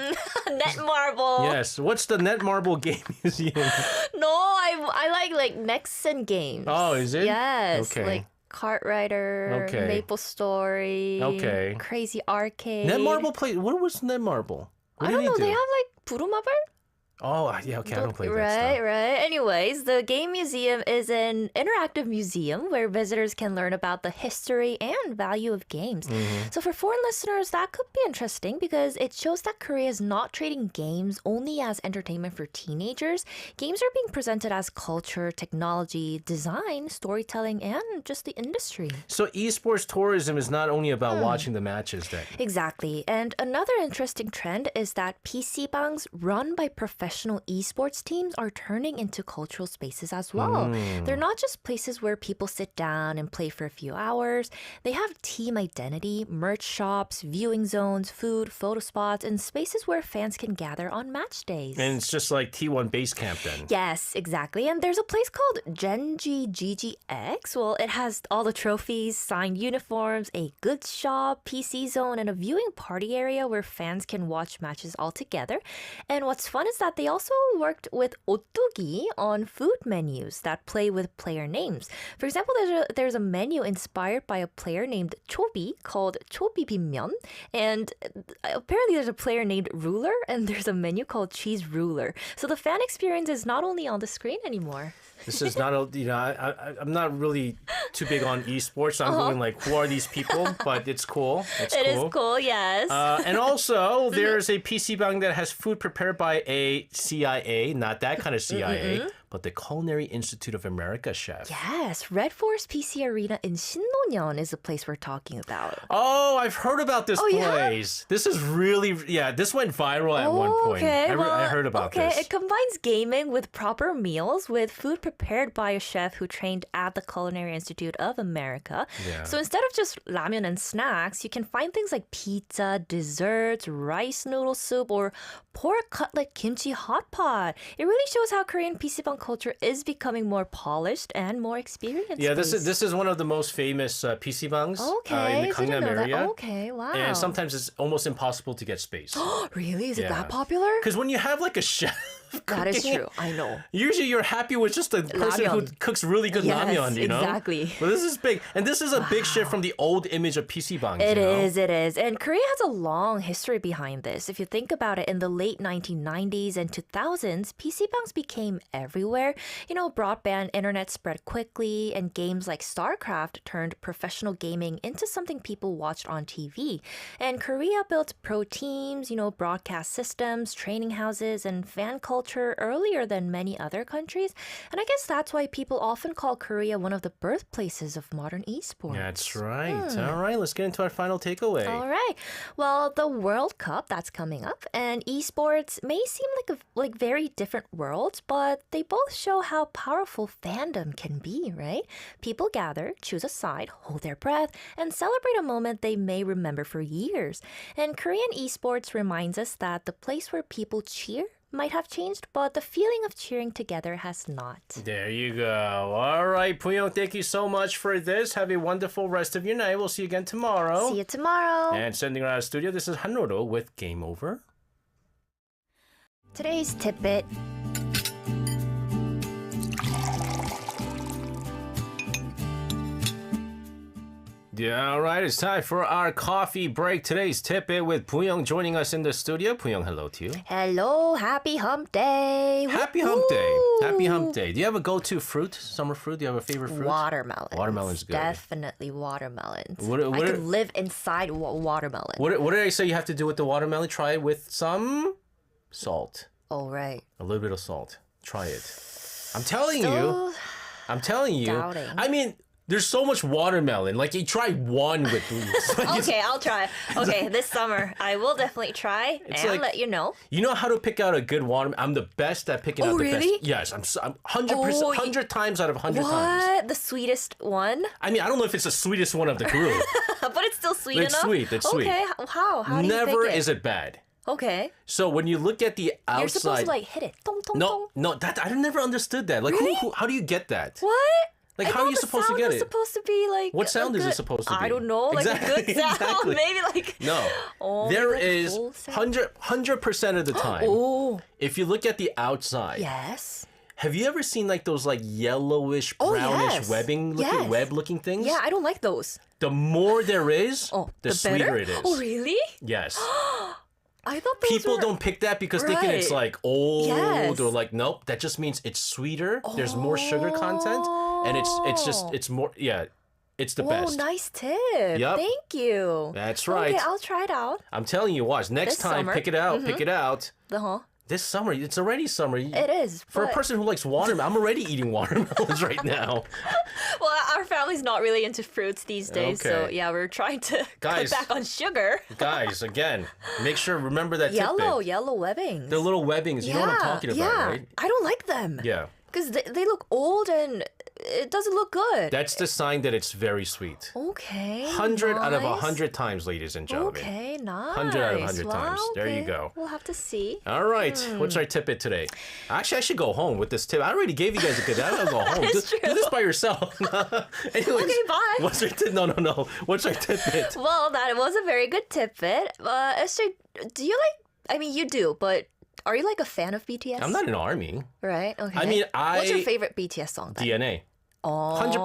Netmarble. Yes. What's the Netmarble Game Museum? No, I like Nexon games. Oh, is it? Yes. Okay. Like Cartwriter, Okay. Maple Story, Okay. Crazy Arcade. Netmarble play. What was Netmarble? What I do don't they know. do? They have like 부루마블? Oh, yeah, okay, I don't play that Right, stuff. right. Anyways, the Game Museum is an interactive museum where visitors can learn about the history and value of games. Mm-hmm. So, for foreign listeners, that could be interesting because it shows that Korea is not treating games only as entertainment for teenagers. Games are being presented as culture, technology, design, storytelling, and just the industry. So esports tourism is not only about watching the matches then. Exactly. And another interesting trend is that PC bangs run by professional esports teams are turning into cultural spaces as well. They're not just places where people sit down and play for a few hours. They have team identity, merch shops, viewing zones, food, photo spots, and spaces where fans can gather on match days. And it's just like T1 base camp then. Yes, exactly. And there's a place called Genji GGX. Well, it has all the trophies, signed uniforms, a goods shop, PC zone, and a viewing party area where fans can watch matches all together. And what's fun is that they also worked with Otugi on food menus that play with player names. For example, there's a menu inspired by a player named Chobi called Chobi Bimyeon. And apparently there's a player named Ruler, and there's a menu called Cheese Ruler. So the fan experience is not only on the screen anymore. This is not a, I'm not really too big on esports. So I'm going like, who are these people? But it's cool. It's It cool. is cool, yes. And also, there's a PC bang that has food prepared by a CIA, not that kind of CIA, but the Culinary Institute of America chef. Yes, Red Forest PC Arena in Shinmonyeon is the place we're talking about. Oh, I've heard about this you have? place. This is really, yeah, this went viral at one point. Okay, I heard about this. It combines gaming with proper meals with food prepared by a chef who trained at the Culinary Institute of America. Yeah. So instead of just ramen and snacks, you can find things like pizza, desserts, rice noodle soup, or pork cutlet kimchi hot pot. It really shows how Korean PC방 culture is becoming more polished and more experienced. Yeah, this is one of the most famous PC bangs Okay, in the didn't Gangnam know that. area. Okay, wow. And sometimes it's almost impossible to get space. Really? Is it Yeah. that popular? Because when you have like a chef That is cooking, true. I know. usually you're happy with just a person who Ramyeon. cooks really good Yes, ramyeon, you know? exactly. But this is big. And this is a big shift from the old image of PC bangs, It you know? is, it is. And Korea has a long history behind this. If you think about it, in the late 1990s and 2000s, PC bangs became everywhere. You know, broadband internet spread quickly, and games like StarCraft turned professional gaming into something people watched on TV. And Korea built pro teams, you know, broadcast systems, training houses, and fan culture earlier than many other countries. And I guess that's why people often call Korea one of the birthplaces of modern esports. That's right. All right, let's get into our final takeaway. All right. Well, the World Cup that's coming up, and esports may seem like very different worlds, but they both show how powerful fandom can be, right? People gather, choose a side, hold their breath, and celebrate a moment they may remember for years. And Korean esports reminds us that the place where people cheer might have changed, but the feeling of cheering together has not. There you go. All right, Puyong, thank you so much for this. Have a wonderful rest of your night. We'll see you again tomorrow. See you tomorrow. And sending her out of the studio, this is Hanoro with Game Over. Today's tidbit. Yeah, all right, it's time for our coffee break. Today's tip with Puyong joining us in the studio. Puyong, hello to you. Hello, happy hump day. Happy hump day. Woo-hoo. Happy hump day. Do you have a go-to fruit, summer fruit? Do you have a favorite fruit? Watermelons. Watermelon's good. Definitely watermelons. What- I what- could live inside watermelon. What did I say you have to do with the watermelon? Try it with some salt. Oh, right. A little bit of salt. Try it. I'm telling you. Still I'm telling you. doubting. I mean, there's so much watermelon. Like, you try one with Okay, I'll try. Okay, this summer I will definitely try and like- let you know. You know how to pick out a good watermelon? I'm the best at picking out the really? best. Yes, I'm 100%, Oh, 100 times out of 100 times. What? The sweetest one? I mean, I don't know if it's the sweetest one of the group. But it's still sweet It's enough? sweet, it's sweet. Okay, how? How do you Never pick it? is it bad. Okay. So when you look at the outside, You're supposed to like hit it. Tong, tong, no, tong. no, that I never understood that. Like, Really? how do you get that? What? Like, I how are thought you the supposed to sound get was it? supposed to be like What sound a is it good- supposed to be? I don't know, like Exactly, a good sound, exactly. maybe like No, Oh, there like is full sound? 100% of the time. Oh, If you look at the outside, yes. have you ever seen like those like yellowish, Oh, brownish yes. webbing looking Yes. web looking things? Yeah, I don't like those. The more there is, Oh, the the sweeter better? it is. Oh, really? Yes. I thought those People were... don't pick that because thinking it's Right. like old Yes. or like nope. That just means it's sweeter. There's more sugar content, and it's more It's the Whoa, best. nice tip. Yep. Thank you. That's right. Okay, I'll try it out. I'm telling you, watch next This time. summer. Pick it out. Pick it out. Uh-huh. This summer, it's already summer. It is. For a but- person who likes watermelon, I'm already eating watermelons right now. Well, our family's not really into fruits these days, so Okay. yeah, we're trying to Guys. cut back on sugar. Guys, again, make sure remember that Yellow tidbit. webbings. The little webbings, you know what I'm talking about, yeah. right? I don't like them. Yeah. Because they look old and it doesn't look good. That's the sign that it's very sweet. Okay. 100 out of nice. 100 times, ladies and gentlemen. Okay, nice. 100 out of 100 Wow, times. There you okay. go. We'll have to see. All right. What's our tidbit today? Actually, I should go home with this tip. I already gave you guys a good. I'll go home. is Do true. this by yourself. Anyways, Okay, bye. What's our tip? No. What's our tidbit? Well, that was a very good tidbit. Esther, do you like, I mean, you do, but are you like a fan of BTS? I'm not an army. Right? Okay. I mean, What's your favorite BTS song then? DNA. Oh. 100%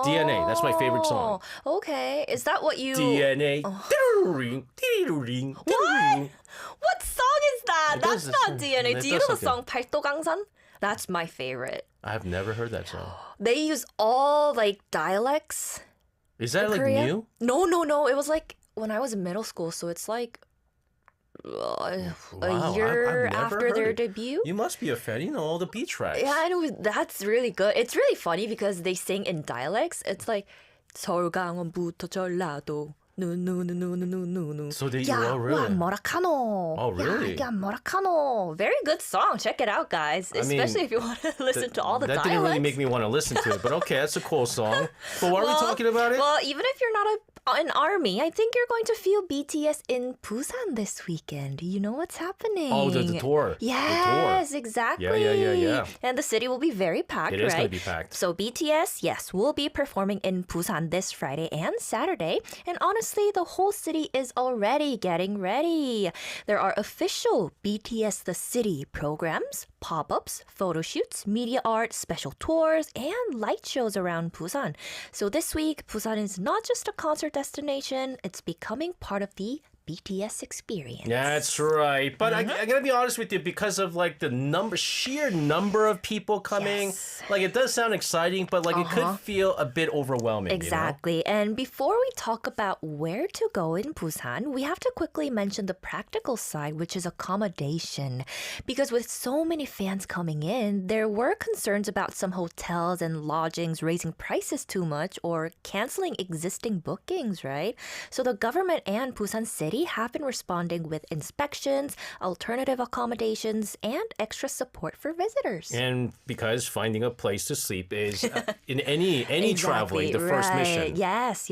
DNA. That's my favorite song. Okay. Is that what you... DNA. What? What song is that? It That's does- not DNA. it Do you does know the something. song 팔도강산? That's my favorite. I've never heard that song. They use all like dialects. Is that like Korea? new? No. It was like when I was in middle school, so it's like a Wow, year I've never after heard their it. debut. You must be a fan. You know all the beat tracks. Yeah, I know. That's really good. It's really funny because they sing in dialects. It's like 서울강원부터 전라도 누누누누누누누. So they 야, oh really? 와, 뭐라카노. Oh, really? 야, 뭐라카노. Very good song. Check it out, guys. I mean, Especially if you want to listen to all the that dialects. didn't really make me want to listen to it, but okay, that's a cool song. But why are we Well- talking about it? Well, even if you're not an army, I think you're going to feel BTS in Busan this weekend. You know what's happening. Oh, the tour. Yes, The tour. exactly. Yeah. And the city will be very packed, It is right? going to be packed. So BTS, yes, will be performing in Busan this Friday and Saturday. And honestly, the whole city is already getting ready. There are official BTS The City programs, pop-ups, photo shoots, media art, special tours, and light shows around Busan. So this week, Busan is not just a concert destination, it's becoming part of the BTS experience. That's right. But Mm-hmm. I gotta be honest with you, because of like the sheer number of people coming, Yes. like it does sound exciting, but like it could feel a bit overwhelming. Exactly. And before we talk about where to go in Busan, we have to quickly mention the practical side, which is accommodation. Because with so many fans coming in, there were concerns about some hotels and lodgings raising prices too much or canceling existing bookings, right? So the government and Busan City have been responding with inspections, alternative accommodations, and extra support for visitors. And because finding a place to sleep is in any traveling the first right. mission. Yes.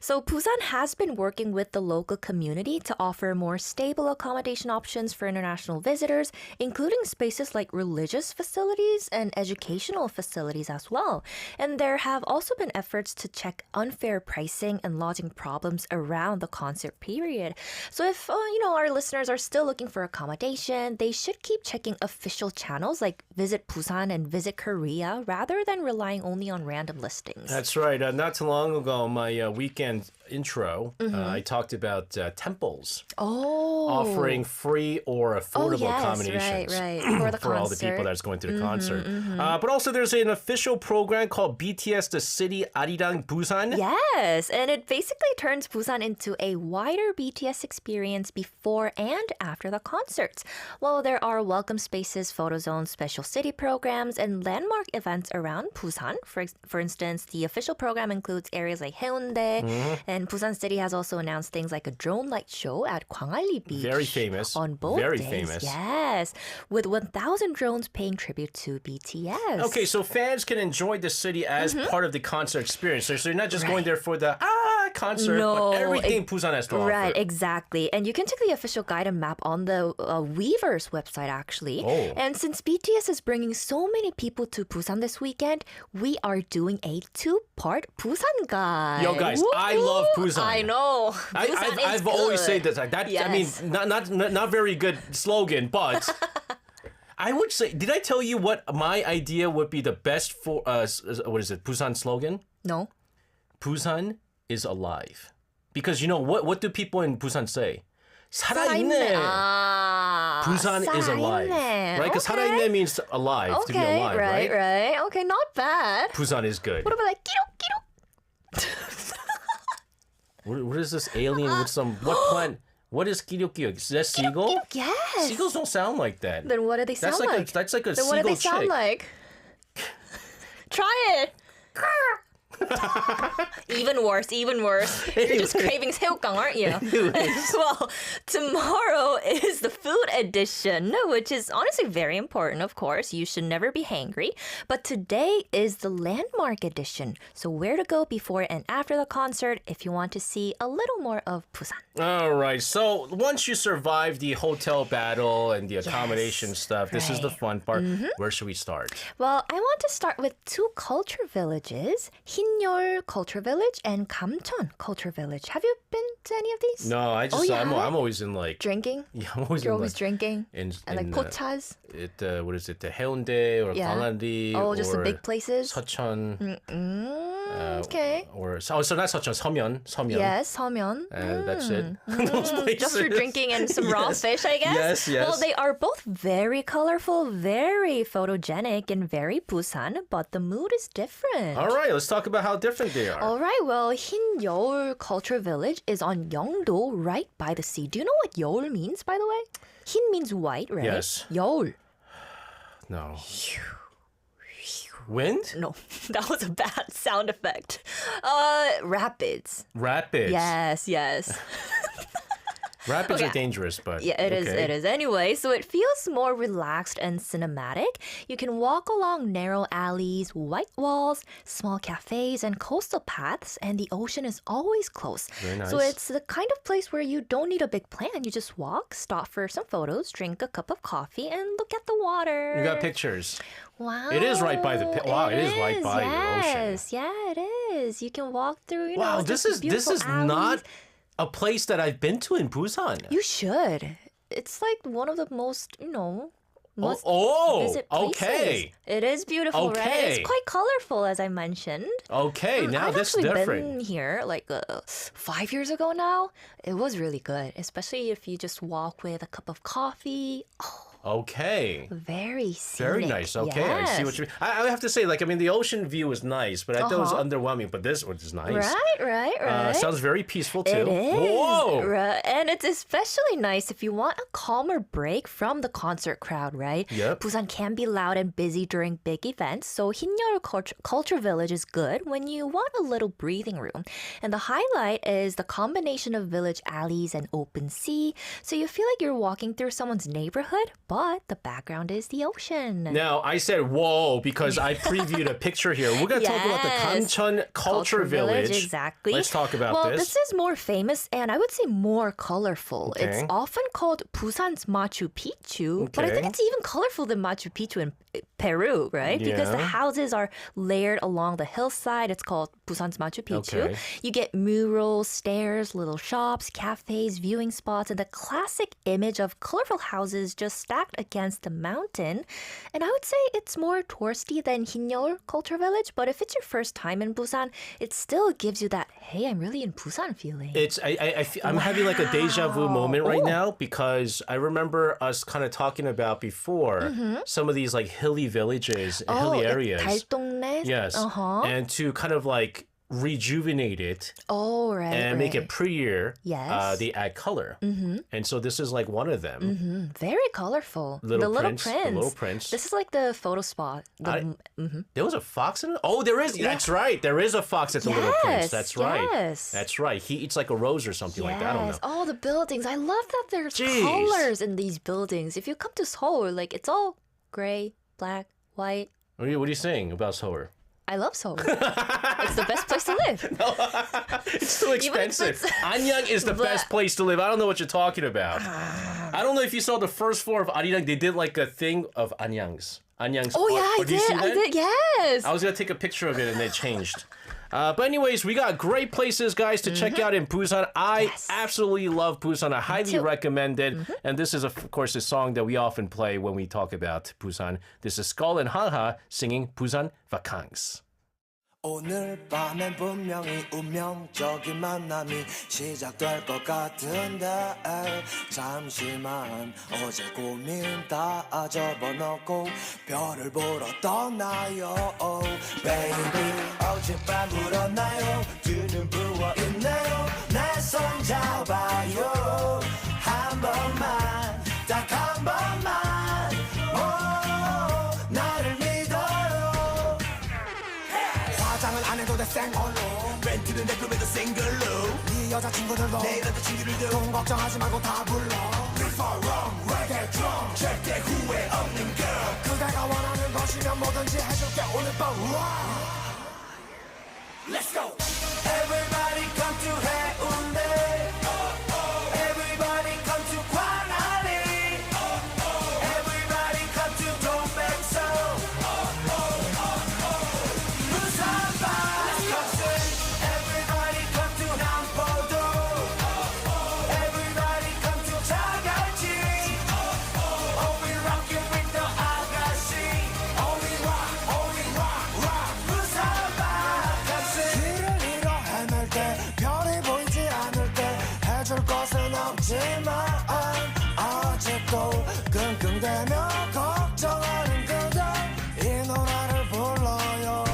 So Busan has been working with the local community to offer more stable accommodation options for international visitors, including spaces like religious facilities and educational facilities as well. And there have also been efforts to check unfair pricing and lodging problems around the concert period. So if our listeners are still looking for accommodation, they should keep checking official channels like Visit Busan and Visit Korea rather than relying only on random listings. That's right. Not too long ago, my weekend intro, I talked about temples offering free or affordable accommodations right. For the for all the people concert. that's going to the concert. But also there's an official program called BTS The City Arirang Busan. Yes, and it basically turns Busan into a wider BTS experience before and after the concerts. Well, there are welcome spaces, photo zones, special city programs, and landmark events around Busan. For instance, the official program includes areas like Haeundae, and Busan City has also announced things like a drone light show at Gwangalli Beach. Very famous. On both Very days. famous. Yes, with 1,000 drones paying tribute to BTS. Okay, so fans can enjoy the city as part of the concert experience. So you're not just going there for the concert, No, but everything Busan has to offer. Right, exactly. And you can check the official guide and map on the Weverse website, actually. Oh. And since BTS is bringing so many people to Busan this weekend, we are doing a two-part Busan guide. Yo, guys, I love Busan. I know. Busan is I've always good. said that. I mean, Yes. not very good slogan, but I would say. Did I tell you what my idea would be the best for what is it? Busan slogan? No. Busan is alive. Because what do people in Busan say? 살아있네. Busan is alive. 살아있네. Right? Because Okay. 살아있네 means alive, to be Okay, alive, right, right. Okay, not bad. Busan is good. What about like 끼룩끼룩? What is this alien with some, what plant? What is kiryokyo? Is that seagull? Yes. Seagulls don't sound like that. Then what do they sound That's like like? a that's like a Then what do seagull they sound chick. like? Try it. Even worse, even worse. You're just craving 새우깡, aren't you? Well, tomorrow is the food edition, which is honestly very important, of course. You should never be hangry. But today is the landmark edition. So where to go before and after the concert if you want to see a little more of Busan. All right. So once you survive the hotel battle and the accommodation stuff, this is the right. fun part. Where should we start? Well, I want to start with two culture villages, Hinyeol Culture Village and Gamcheon Culture Village. Have you been to any of these? No, I just Oh, you I'm haven't? always in like Drinking? yeah, I'm always You're in always like drinking? in And like pochas? what is it? The Haeundae or Yeah. Gwanghwa리 Oh, just the or big places? Seocheon Okay. or so not Seocheon, Seomyeon. Yes, Seomyeon. That's it. Those places. Just for drinking and some raw Yes. fish, I guess? Yes, yes. Well, they are both very colorful, very photogenic, and very Busan, but the mood is different. All right, let's talk about how different they are. All right, well, Hinyeol Culture Village is on Yeongdo, right by the sea. Do you know what Yeol means, by the way? Hin means white, right? Yes. Yeol. No. Wind? No, that was a bad sound effect. Rapids. Rapids. Yes, yes. Rapids Okay. are dangerous, but Yeah, it is. okay. It is. Anyway, so it feels more relaxed and cinematic. You can walk along narrow alleys, white walls, small cafes, and coastal paths, and the ocean is always close. Very nice. So it's the kind of place where you don't need a big plan. You just walk, stop for some photos, drink a cup of coffee, and look at the water. You got pictures. Wow. It is right by the wow, it is right by the ocean. Yes, yeah, it is. You can walk through. You Wow, know, this just is this beautiful is alleys. not a place that I've been to in Busan. You should. It's like one of the most, must oh, visit places. okay. It is beautiful, right? Okay. It's quite colorful, as I mentioned. Okay, now I've this actually different. been here like 5 years ago now. It was really good, especially if you just walk with a cup of coffee. Oh, Okay. very scenic. Very nice. Okay, I see what Yes. you mean. I have to say, like, I mean, the ocean view is nice, but I thought it was underwhelming. But this one is nice. Right. Sounds very peaceful too. It is. Whoa. Right. And it's especially nice if you want a calmer break from the concert crowd, right? Yep. Busan can be loud and busy during big events, so Hinyeol Culture Village is good when you want a little breathing room. And the highlight is the combination of village alleys and open sea, so you feel like you're walking through someone's neighborhood, but the background is the ocean. Now, I said whoa because I previewed a picture here. We're going to talk about the Yes. Gamcheon Culture Village. Exactly. Let's talk about well, this. this is more famous and I would say more colorful. It's Okay. often called Busan's Machu Picchu, but I think Okay. it's even colorful than Machu Picchu in Peru, right? Because the Yeah. houses are layered along the hillside. It's called Busan's Machu Picchu. Okay. You get murals, stairs, little shops, cafes, viewing spots, and the classic image of colorful houses just stacked against the mountain. And I would say it's more touristy than Hinyeol Culture Village, but if it's your first time in Busan, it still gives you that, hey, I'm really in Busan feeling. I'm having like a deja vu Wow. moment right Oh. now because I remember us kind of talking about before some of these like hilly villages, hilly areas. 달동네? Yes. Uh-huh. And to kind of like rejuvenate it Oh, right. and make it right. prettier, Yes. they add color. And so this is like one of them. Very colorful. Little the Little Prince, Prince. The Little Prince. This is like the photo spot. There was a fox in it? Oh, there is. That's right. There is a fox at the Little Prince. Yes, That's right. yes. That's right. He eats like a rose or something like that. I don't know. All the buildings. I love that there's Jeez. colors in these buildings. If you come to Seoul, like it's all gray, black, white. What are you saying about Seoul? I love Seoul. It's the best place to live. It's too expensive. it's- Anyang is the best place to live. I don't know what you're talking about. I don't know if you saw the first floor of Arirang. They did like a thing of Anyangs. Anyangs. Oh yeah, I did you see did. I that? did. Yes. I was gonna take a picture of it and they changed. But anyways, we got great places, guys, to check out in Busan. I Yes. absolutely love Busan. I highly too. recommend it. And this is, of course, a song that we often play when we talk about Busan. This is Skull and Haha singing Busan Vacances. 오늘 밤엔 분명히 운명적인 만남이 시작될 것 같은데 잠시만 어제 고민 다 접어놓고 별을 보러 떠나요 Baby 어젯밤 울었나요 뒤는 부어있네요 내 손 잡아요 한 번만 딱 한 번만 나를 믿어요 화장은 안 해도 돼 생얼로 멘트는 내꿈에도 싱글로 네 여자친구들도 내 여자친구들도 돈 걱정하지 말고 다 불러 Riff or wrong, reggae drum 절대 후회 없는 girl 그대가 원하는 것이면 뭐든지 해줄게 오늘 밤 Let's go Everybody come to 해운대 Everybody come to 광안리 Everybody come to 동백섬 부산발 Everybody come to 남포동 Everybody come to 자갈치 Oh we rockin' with the 아가씨 Oh we rock 부산발 길을 잃어 헤맬 때 별이 보이지 않을 때 해줄 것은 없지만 아직도 끙끙대며 걱정하는 그대 이 노래를 불러요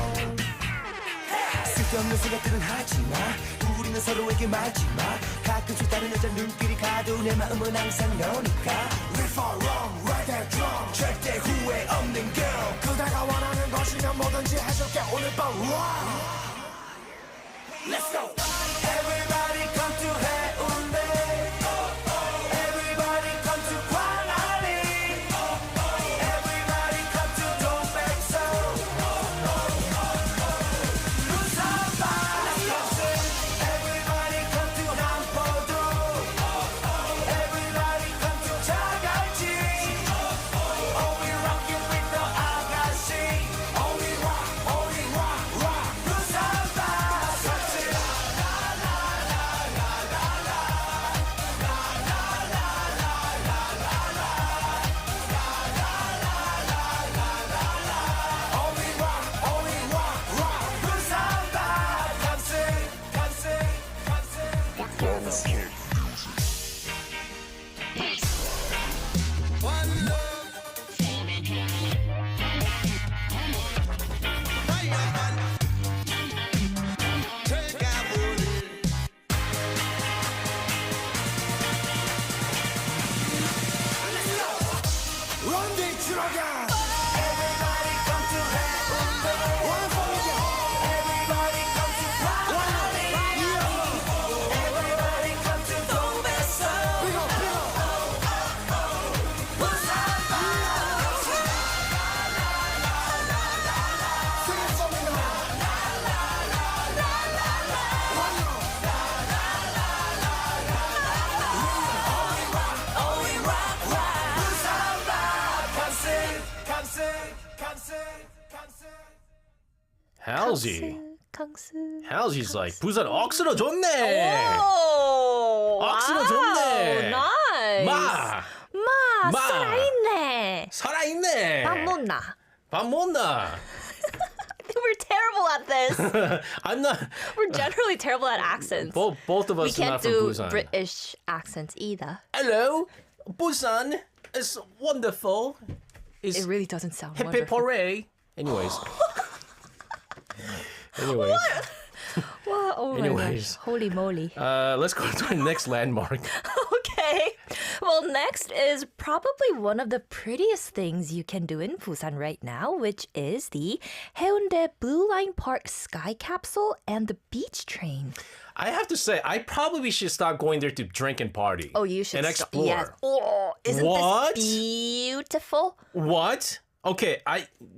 쓸데없는 생각들은 하지마 우리는 서로에게 말지마 가끔씩 다른 여자 눈길이 가도 내 마음은 항상 너니까 Riff or wrong, reggae drum 절대 후회 없는 girl 그대가 원하는 것이면 뭐든지 해줄게 오늘 밤 Let's go Everybody come to 해운대 Everybody come to 광안리 Everybody come to 동백섬 부산발 Everybody come to 남포동 Everybody come to 자갈치 Oh we rockin' with the 아가씨 Oh we rock 부산발 Run the dragon! Everybody come to 해운대 One for you! Everybody come to 광안리 Everybody come to 동백섬 부산발 Sing it for me now! Oh we rock 부산발 Halsey. 강스. Halsey's like 부산 억수로 좋네. 오, 억수로 좋네. 나이스. 마. 마, 마. 살아있네. 살아있네. 밥 못나. 밥 못나. We're terrible at this. I'm not. We're generally terrible at accents. Both of We us are can't not from do Busan. British accents either. Hello, Busan is wonderful. It Is really doesn't sound hip wonderful. hooray. Anyways. Wow, oh my Anyways. gosh. Holy moly. Let's go to our next landmark. Okay. Well, next is probably one of the prettiest things you can do in Busan right now, which is the Haeundae Blue Line Park Sky Capsule and the beach train. I have to say, I probably should stop going there to drink and party. Oh, you should and explore. Yes. Oh, isn't What? this beautiful? What? Okay,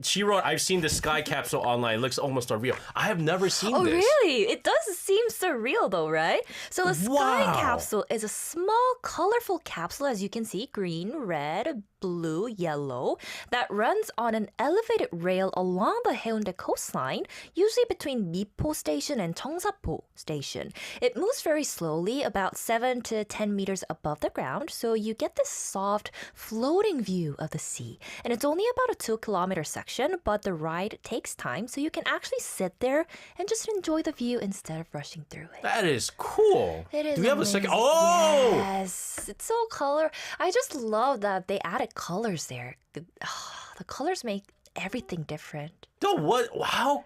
she wrote, I've seen the sky capsule online. It looks almost unreal. I have never seen Oh, this. really? It does seem surreal, though, right? So the sky Wow. capsule is a small, colorful capsule, as you can see, green, red, blue, yellow, that runs on an elevated rail along the Haeundae coastline, usually between Mipo Station and Cheongsapo Station. It moves very slowly, about 7 to 10 meters above the ground, so you get this soft, floating view of the sea. And it's only about a 2-kilometer section, but the ride takes time, so you can actually sit there and just enjoy the view instead of rushing through it. That is cool. It is Do we have a second? amazing. Oh! Yes, it's so color. I just love that they added colors there. The colors make everything different. No, what? How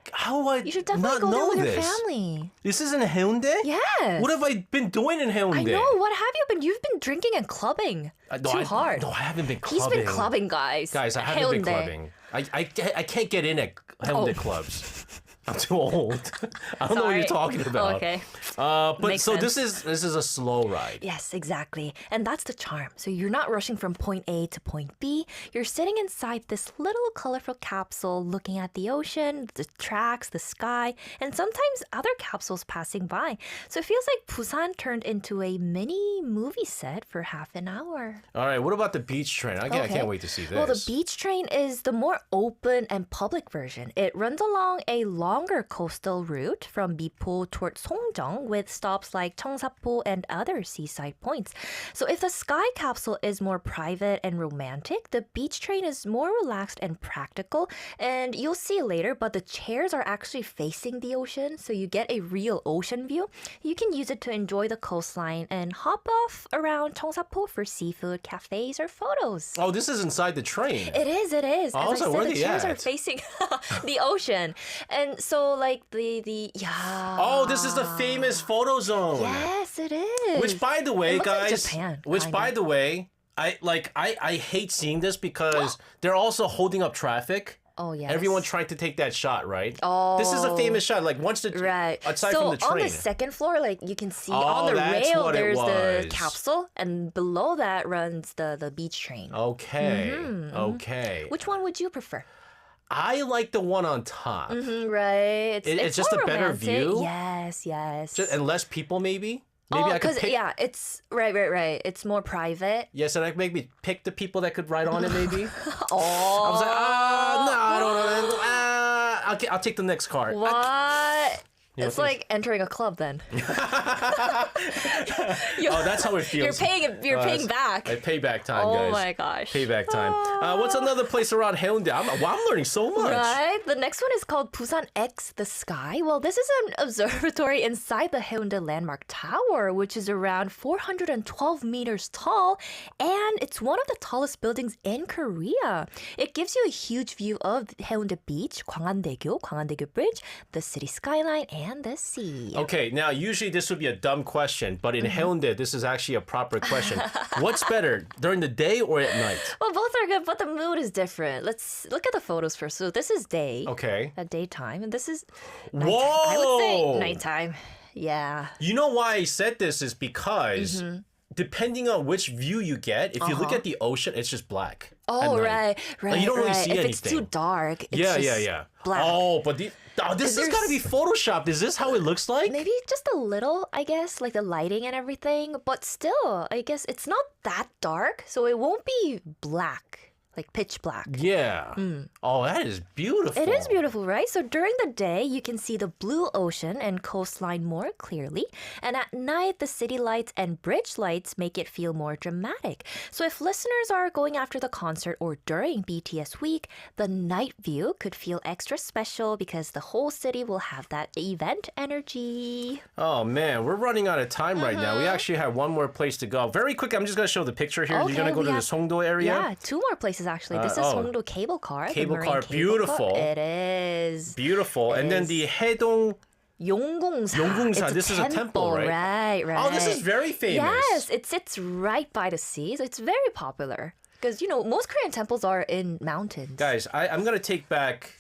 I You should definitely not go there know with this? your family. This is in Haeundae? Yes. What have I been doing in Haeundae? I know. What have you been? You've been drinking and clubbing too hard. No, I haven't been He's clubbing. been clubbing, guys. Guys, I haven't been Haeundae. clubbing. I can't get in at Haeundae Oh. clubs. I'm too old. I don't know what you're Sorry. talking about. Okay. But Makes so sense. this is a slow ride. Yes, exactly. And that's the charm. So you're not rushing from point A to point B. You're sitting inside this little colorful capsule looking at the ocean, the tracks, the sky, and sometimes other capsules passing by. So it feels like Busan turned into a mini movie set for half an hour. All right, what about the beach train? I can't wait to see this. Well, the beach train is the more open and public version. It runs along a longer coastal route from Mipo towards Songjeong with stops like Cheongsapo and other seaside points. So if the sky capsule is more private and romantic, the beach train is more relaxed and practical. And you'll see later, but the chairs are actually facing the ocean, so you get a real ocean view. You can use it to enjoy the coastline and hop off around Cheongsapo for seafood cafes or photos. Oh, this is inside the train. It is. As Oh, I so said, where the they chairs are at? facing the ocean. And so like the Oh, this is the famous photo zone. Yes, it is. Which, by the It way, looks like guys, Japan, which, kinda. by the way, I hate seeing this because they're also holding up traffic. Oh, yes. Everyone trying to take that shot, right? Oh. This is a famous shot. Like once the Right. aside so from the train. on the second floor, like you can see Oh, on the that's rail, what it there's the was. capsule, and below that runs the beach train. Okay. Mm-hmm. Okay. Which one would you prefer? I like the one on top. Right. It's just more a better romantic. view? Yes. And less people, maybe. Maybe I could pick. yeah, it's right. It's more private. Yes, and I could maybe pick the people that could ride on it. Maybe. Oh. I was like, no, I don't know. I'll take the next car. What? You know, It's like entering a club then. Oh, that's how it feels. You're paying back. Payback time, Oh guys. my gosh. Payback time. What's another place around Haeundae? I'm learning so much. Right. The next one is called Busan X the Sky. Well, this is an observatory inside the Haeundae Landmark Tower, which is around 412 meters tall, and it's one of the tallest buildings in Korea. It gives you a huge view of Haeundae Beach, Gwangwon-daegyo Bridge, the city skyline, and the sea. Okay, now usually this would be a dumb question, but in Haeundae, this is actually a proper question. What's better, during the day or at night? Well, both are good, but the mood is different. Let's look at the photos first. So this is day. Okay. At daytime, and this is nighttime. Whoa! I would say nighttime. Yeah. You know why I said this is because depending on which view you get, if you look at the ocean, it's just black. Oh, at night. right. You don't really see if anything. it's too dark, it's Yeah. just black. Oh, but this has There's- got to be photoshopped. Is this how it looks like? Maybe just a little, I guess, like the lighting and everything. But still, I guess it's not that dark, so it won't be black, like pitch black. Yeah. Oh, that is beautiful. It is beautiful, right? So during the day, you can see the blue ocean and coastline more clearly. And at night, the city lights and bridge lights make it feel more dramatic. So if listeners are going after the concert or during BTS week, the night view could feel extra special because the whole city will have that event energy. Oh, man. We're running out of time right now. We actually have one more place to go. Very quick, I'm just going to show the picture here. Okay, You're going to go we to the have- Songdo area? Yeah, two more places actually. This is Songdo Cable Car. the Cable marine car, cable beautiful. car. It is. Beautiful. And then is. the Haedong. Yonggongsa. Yonggongsa, It's this is a temple, right? Right. Oh, this is very famous. Yes, it sits right by the sea, so it's very popular. Because, most Korean temples are in mountains. Guys, I'm going to take back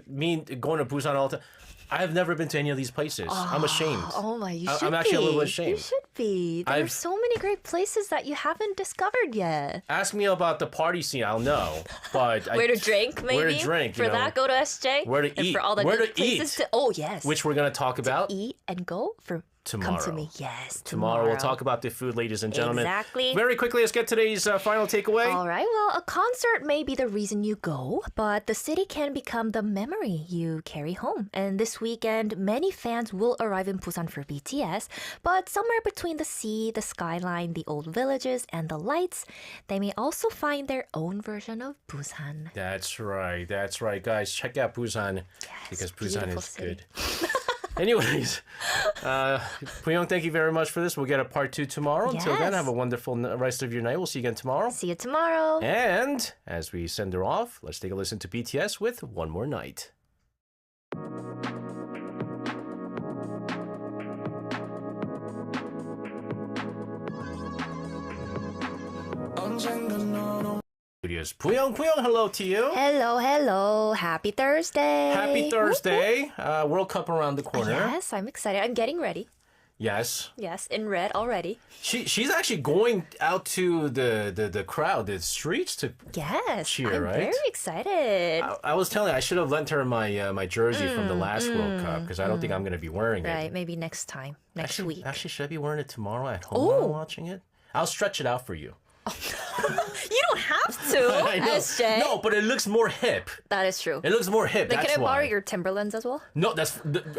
me going to Busan all the time. I have never been to any of these places. I'm ashamed. Oh my, you should be. I'm actually a little ashamed. You should be. There are I've- so many great places that you haven't discovered yet. Ask me about the party scene, I'll know. But Where to drink, maybe? Where to drink, For that, go to SJ. Where to and eat. For all the Where good to places eat. Oh, yes. which we're going to talk about. Eat and go for tomorrow. Come to me. Yes, Tomorrow we'll talk about the food, ladies and gentlemen. Exactly. Very quickly, let's get today's final takeaway. All right, well, a concert may be the reason you go, but the city can become the memory you carry home. And this weekend, many fans will arrive in Busan for BTS, but somewhere between the sea, the skyline, the old villages, and the lights, they may also find their own version of Busan. That's right, guys. Check out Busan because Busan beautiful is city. good. Anyways, Puyong, thank you very much for this. We'll get a part 2 tomorrow. Until then, Yes. have a wonderful rest of your night. We'll see you again tomorrow. See you tomorrow. And as we send her off, let's take a listen to BTS with One More Night. Studios. Puyong, hello to you. Hello. Happy Thursday. Happy Thursday. World Cup around the corner. Yes, I'm excited. I'm getting ready. Yes. Yes, in red already. She's actually going out to the crowd, the streets to Yes, cheer, I'm right? very excited. I was telling her I should have lent her my jersey from the last World Cup because I don't think I'm going to be wearing Right, it. maybe next time, next week. Actually, should I be wearing it tomorrow at home while I'm watching it? I'll stretch it out for you. You don't have to, I know. SJ. No, but it looks more hip. That is true. It looks more hip. Then That's can I why. borrow your Timberlands as well? No,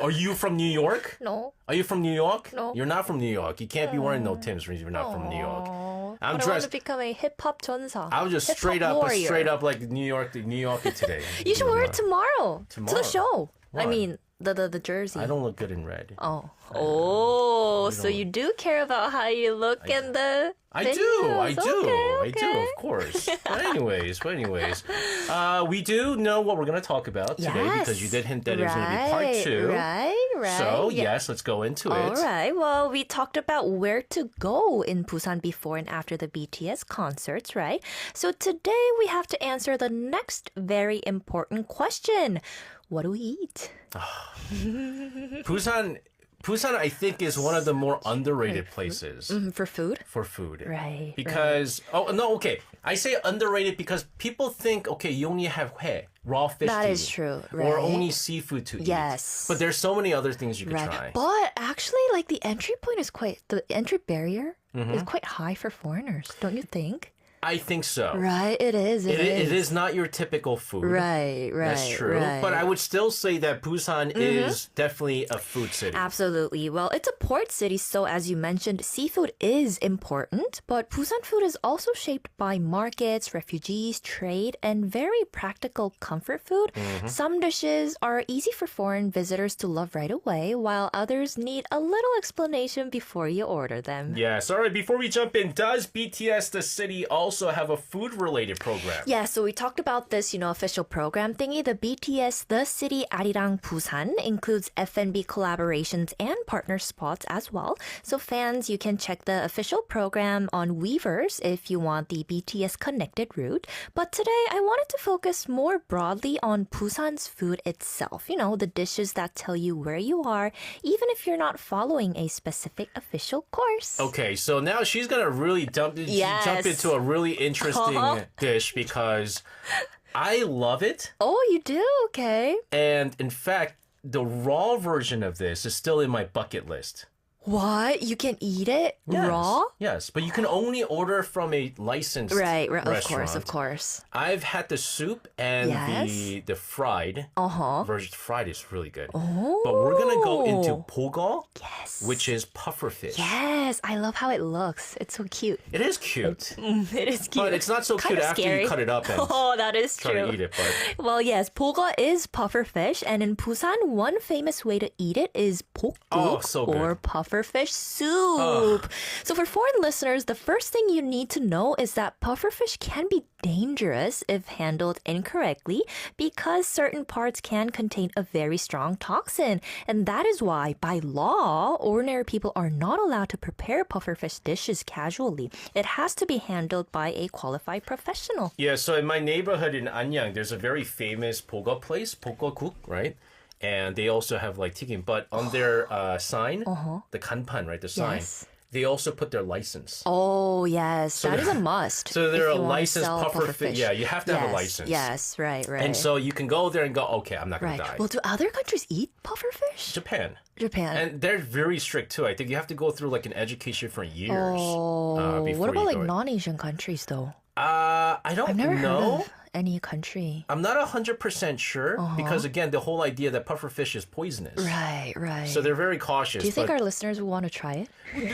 are you from New York? No. Are you from New York? No. You're not from New York. You can't be wearing no Tims when you're not from New York. Oh, I'm but I want dressed. to become a hip hop 전사. I was just hip-hop straight warrior. up like New Yorker today. You should wear it tomorrow to Tomorrow? the show. I Why? mean, the jersey. I don't look good in red. Oh, so you do care about how you look in the I videos. do, Okay. of course. But anyways, we do know what we're going to talk about today because you did hint that it was going to be part 2. Right. So, Yeah. yes, let's go into All it. right. Well, we talked about where to go in Busan before and after the BTS concerts, right? So today we have to answer the next very important question. What do we eat? Busan, I think, is one of the more underrated places For food? for food. Right. Because, okay. I say underrated because people think, okay, you only have hue, raw fish That to is eat, true, or right. only seafood to eat. Yes. But there's so many other things you could Right. try. But actually, like the entry point is the entry barrier Mm-hmm. is quite high for foreigners, don't you think? I think so. Right, it is. It is not your typical food. Right. That's true. Right. But I would still say that Busan is definitely a food city. Absolutely. Well, it's a port city, so as you mentioned, seafood is important, but Busan food is also shaped by markets, refugees, trade, and very practical comfort food. Some dishes are easy for foreign visitors to love right away, while others need a little explanation before you order them. Yes. All right. Before we jump in, does BTS the city also have a food-related program? Yeah, so we talked about this, official program thingy. The BTS The City Arirang Busan includes F&B collaborations and partner spots as well. So fans, you can check the official program on Weavers if you want the BTS connected route. But today, I wanted to focus more broadly on Busan's food itself. The dishes that tell you where you are, even if you're not following a specific official course. Okay, so now she's gonna really jump into a really interesting dish because I love it. Oh, you do? Okay. And in fact, the raw version of this is still in my bucket list. What? You can eat it Yes. raw? Yes, but you can only order from a licensed Right, restaurant. of course. I've had the soup and Yes. the fried Uh-huh. version. Fried is really good. Oh. But we're gonna go into 보거, Yes. which is puffer fish. Yes, I love how it looks. It's so cute. It is cute, It is cute. but it's not so cute Kinda after scary. you cut it up and Oh, that is try true. to eat it. But Well, yes, 보거 is puffer fish, and in Busan, one famous way to eat it is Oh, 볶국 so good. or puffer fish soup. So for foreign listeners, the first thing you need to know is that puffer fish can be dangerous if handled incorrectly because certain parts can contain a very strong toxin. And that is why, by law, ordinary people are not allowed to prepare puffer fish dishes casually. It has to be handled by a qualified professional. yeah, so in my neighborhood in Anyang, there's a very famous 보거 place, 보거국, right? And they also have like 튀김, but on their sign, the 간판, right, the sign, Yes. they also put their license. Oh, yes. That is a must. So they're if a you wanna licensed sell puffer fish. fish. Yeah, you have to have a license. Yes, right. And so you can go there and go, okay, I'm not going right. to die. Well, do other countries eat puffer fish? Japan. Japan. And they're very strict too. I think you have to go through like an education for years. Oh, before what about you like go in. non-Asian countries though? I don't I've never know. heard of any country. I'm not 100% sure because again, the whole idea that puffer fish is poisonous. Right, right. So they're very cautious. Do you think but our listeners will want to try it?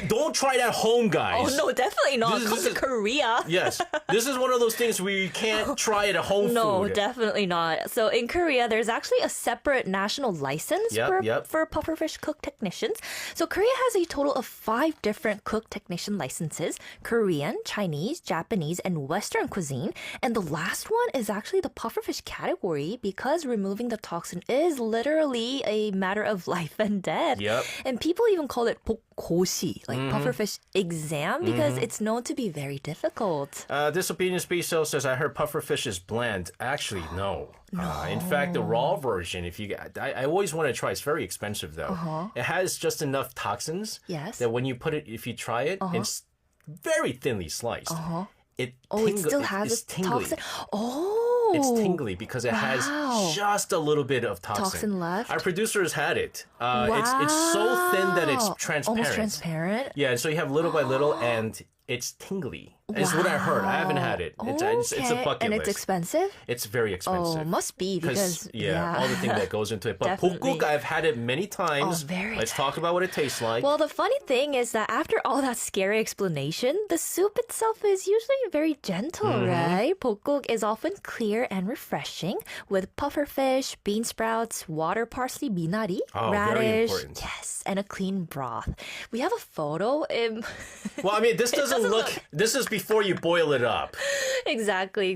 don't try it at home, guys. Oh no, definitely not. This Come to is- Korea. Yes, this is one of those things where you can't try it at home No, food. definitely not. So in Korea, there's actually a separate national license for pufferfish cook technicians. So Korea has a total of 5 different cook technician licenses: Korean, Chinese, Japanese, and Western cuisine. And the last one is actually the pufferfish category because removing the toxin is literally a matter of life and death. Yep. And people even call it 복고시, like pufferfish exam, because it's known to be very difficult. Disobedience Beso says, I heard puffer fish is bland. Actually, no. In fact, the raw version, if you, I always want to try. It's very expensive though. It has just enough toxins Yes. that when you put it, if you try it, it's very thinly sliced. It It still has it's a tingly. toxin. Oh, It's tingly because it has just a little bit of toxin. Toxin left? Our producers had it. It's so thin that it's Wow. transparent. Almost transparent. Yeah, so you have little by little, and it's tingly. Is what I heard. I haven't had it. It's a Okay. bucket And list. it's expensive? It's very expensive. Oh, must be because all the thing that goes into it. But Definitely. pokguk, I've had it many times. Oh, very Let's talk about what it tastes like. Well, the funny thing is that after all that scary explanation, the soup itself is usually very gentle, right? Bokguk is often clear and refreshing with puffer fish, bean sprouts, water parsley, minari, Oh, very radish, important. yes, and a clean broth. We have a photo. Well, I mean, this doesn't look. This is before you boil it up. Exactly.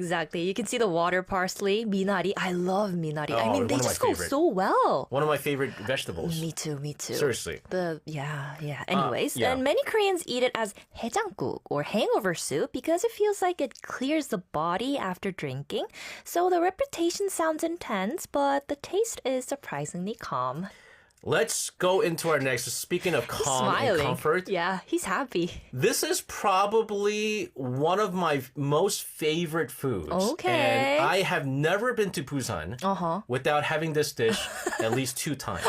You can see the water parsley, minari. I love minari. I Oh, mean, they one of my just go favorite. so well. One of my favorite vegetables. Me too. Seriously. Anyways, yeah. and many Koreans eat it as haejangguk or hangover soup because it feels like it clears the body after drinking. So the reputation sounds intense, but the taste is surprisingly calm. Let's go into our next. Speaking of calm and Smiling. comfort, Yeah, he's happy. this is probably one of my most favorite foods. Okay. And I have never been to Busan without having this dish at least 2 times.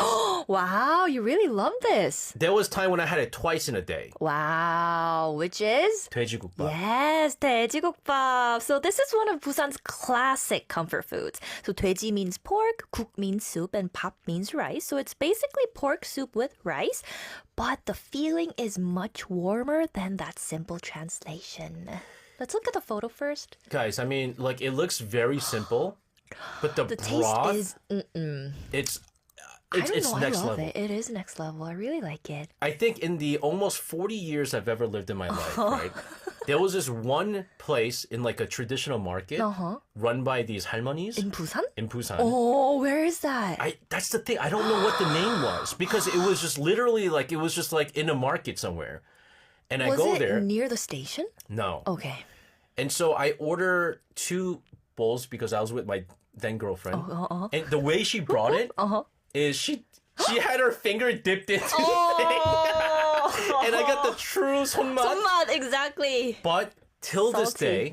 Wow, you really love this. There was time when I had it twice in a day. Wow, which is? 돼지국밥. Yes, 돼지국밥. So this is one of Busan's classic comfort foods. So 돼지 means pork, 국 means soup, and 밥 means rice. So it's basically pork soup with rice, but the feeling is much warmer than that simple translation. Let's look at the photo first. Guys, I mean, like, it looks very simple, but the taste broth, is, it's I don't it's know, next I love level. it. It is next level. I really like it. I think in the almost 40 years I've ever lived in my life, right? There was this one place in like a traditional market run by these halmonis In Busan? in Busan. Oh, where is that? That's the thing. I don't know what the name was because it was just literally like, it was just like in a market somewhere. And I Was go it there. near the station? No. Okay. And so I order 2 bowls because I was with my then girlfriend. And the way she brought it is she had her finger dipped into the thing. And I got the true 손맛. 손맛, exactly. But till this Salty.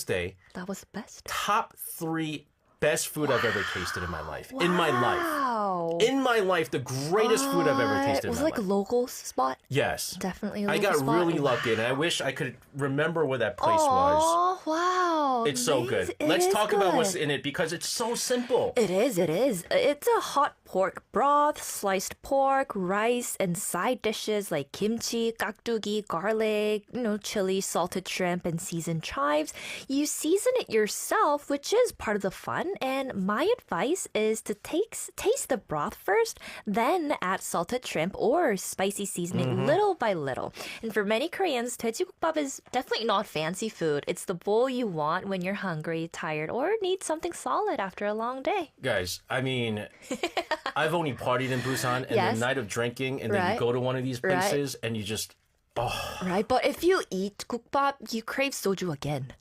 day, That was the best. top 3 best food I've ever tasted in my life. In my life. Wow. In my life, the greatest food I've ever tasted Was in it my like a life. local spot? Yes. Definitely a I local got spot. really lucky and I wish I could remember where that place was. Oh, wow. It's so good. Amazing. It Let's is talk about what's good. in it because it's so simple. It is. It's a hot pork broth, sliced pork, rice, and side dishes like kimchi, kakdugi, garlic, chili, salted shrimp, and seasoned chives. You season it yourself, which is part of the fun. And my advice is to taste the broth first, then add salted shrimp or spicy seasoning little by little. And for many Koreans, 돼지국밥 is definitely not fancy food. It's the bowl you want when you're hungry, tired, or need something solid after a long day. Guys, I mean, I've only partied in Busan and Yes. the night of drinking and then Right. you go to one of these Right. places and you just, Right, but if you eat 국밥, you crave soju again.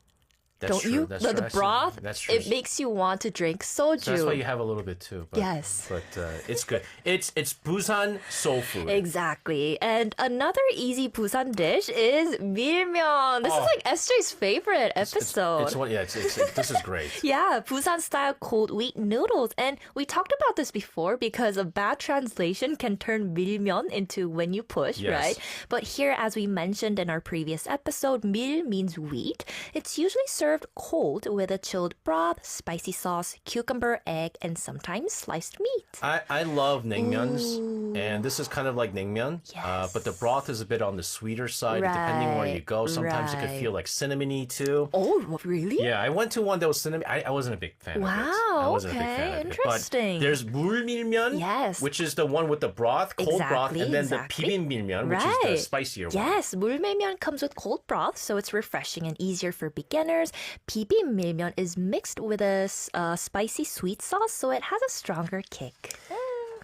That's Don't true. you? That's The true. broth, That's true. it makes you want to drink soju. So that's why you have a little bit too. But, Yes. But it's good. It's Busan soul food. Exactly. And another easy Busan dish is 밀면. This is like SJ's favorite episode. This is great. Yeah, Busan-style cold wheat noodles. And we talked about this before because a bad translation can turn 밀면 into when you push, Yes. right? But here, as we mentioned in our previous episode, 밀 means wheat. It's usually served cold with a chilled broth, spicy sauce, cucumber, egg, and sometimes sliced meat. I love naengmyeons, and this is kind of like naengmyeon, Yes. but the broth is a bit on the sweeter side, depending where you go. Sometimes it could right. feel like cinnamony too. Oh, really? Yeah, I went to one that was cinnamon. I wasn't a big fan of it. I Wow, wasn't a big okay, fan of it. interesting. But there's 물밀면, Yes. which is the one with the broth, cold broth, Exactly, and then exactly. the bibimbirmyeon, which is the spicier one. Yes, 물밀면 comes with cold broth, so it's refreshing and easier for beginners. 비빔밀면 is mixed with a spicy sweet sauce, so it has a stronger kick.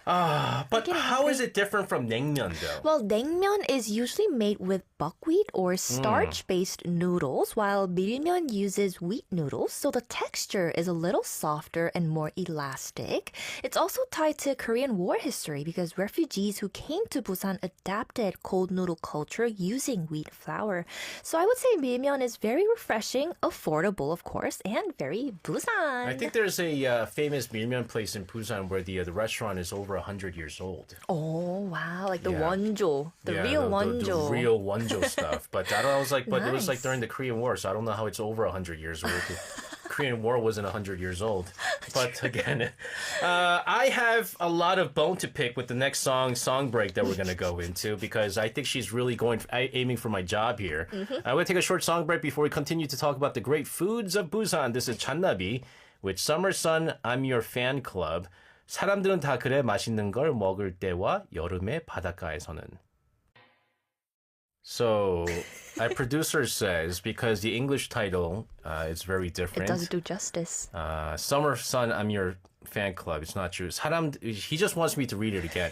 But how is it different from naengmyeon though? Well, naengmyeon is usually made with buckwheat or starch-based noodles, while 밀면 uses wheat noodles, so the texture is a little softer and more elastic. It's also tied to Korean War history because refugees who came to Busan adapted cold noodle culture using wheat flour. So I would say 밀면 is very refreshing, affordable, of course, and very Busan. I think there's a famous 밀면 place in Busan where the restaurant is over 100 years old. Oh, wow, like the Yeah. wonjo, the real wonjo. The real wonjo stuff. But I was like, but it was like Nice. during the Korean War, so I don't know how it's over 100 years old. Korean War wasn't 100 years old. But again, I have a lot of bone to pick with the next song break that we're going to go into because I think she's really aiming for my job here. I'm going to take a short song break before we continue to talk about the great foods of Busan. This is Channabi with Summer Sun, I'm Your Fan Club. 사람들은 다 그래 맛있는 걸 먹을 때와 여름의 바닷가에서는. So, our producer says, because the English title is very It different. doesn't do justice. Summer Sun, I'm Your Fan Club. It's not true. He just wants me to read it again.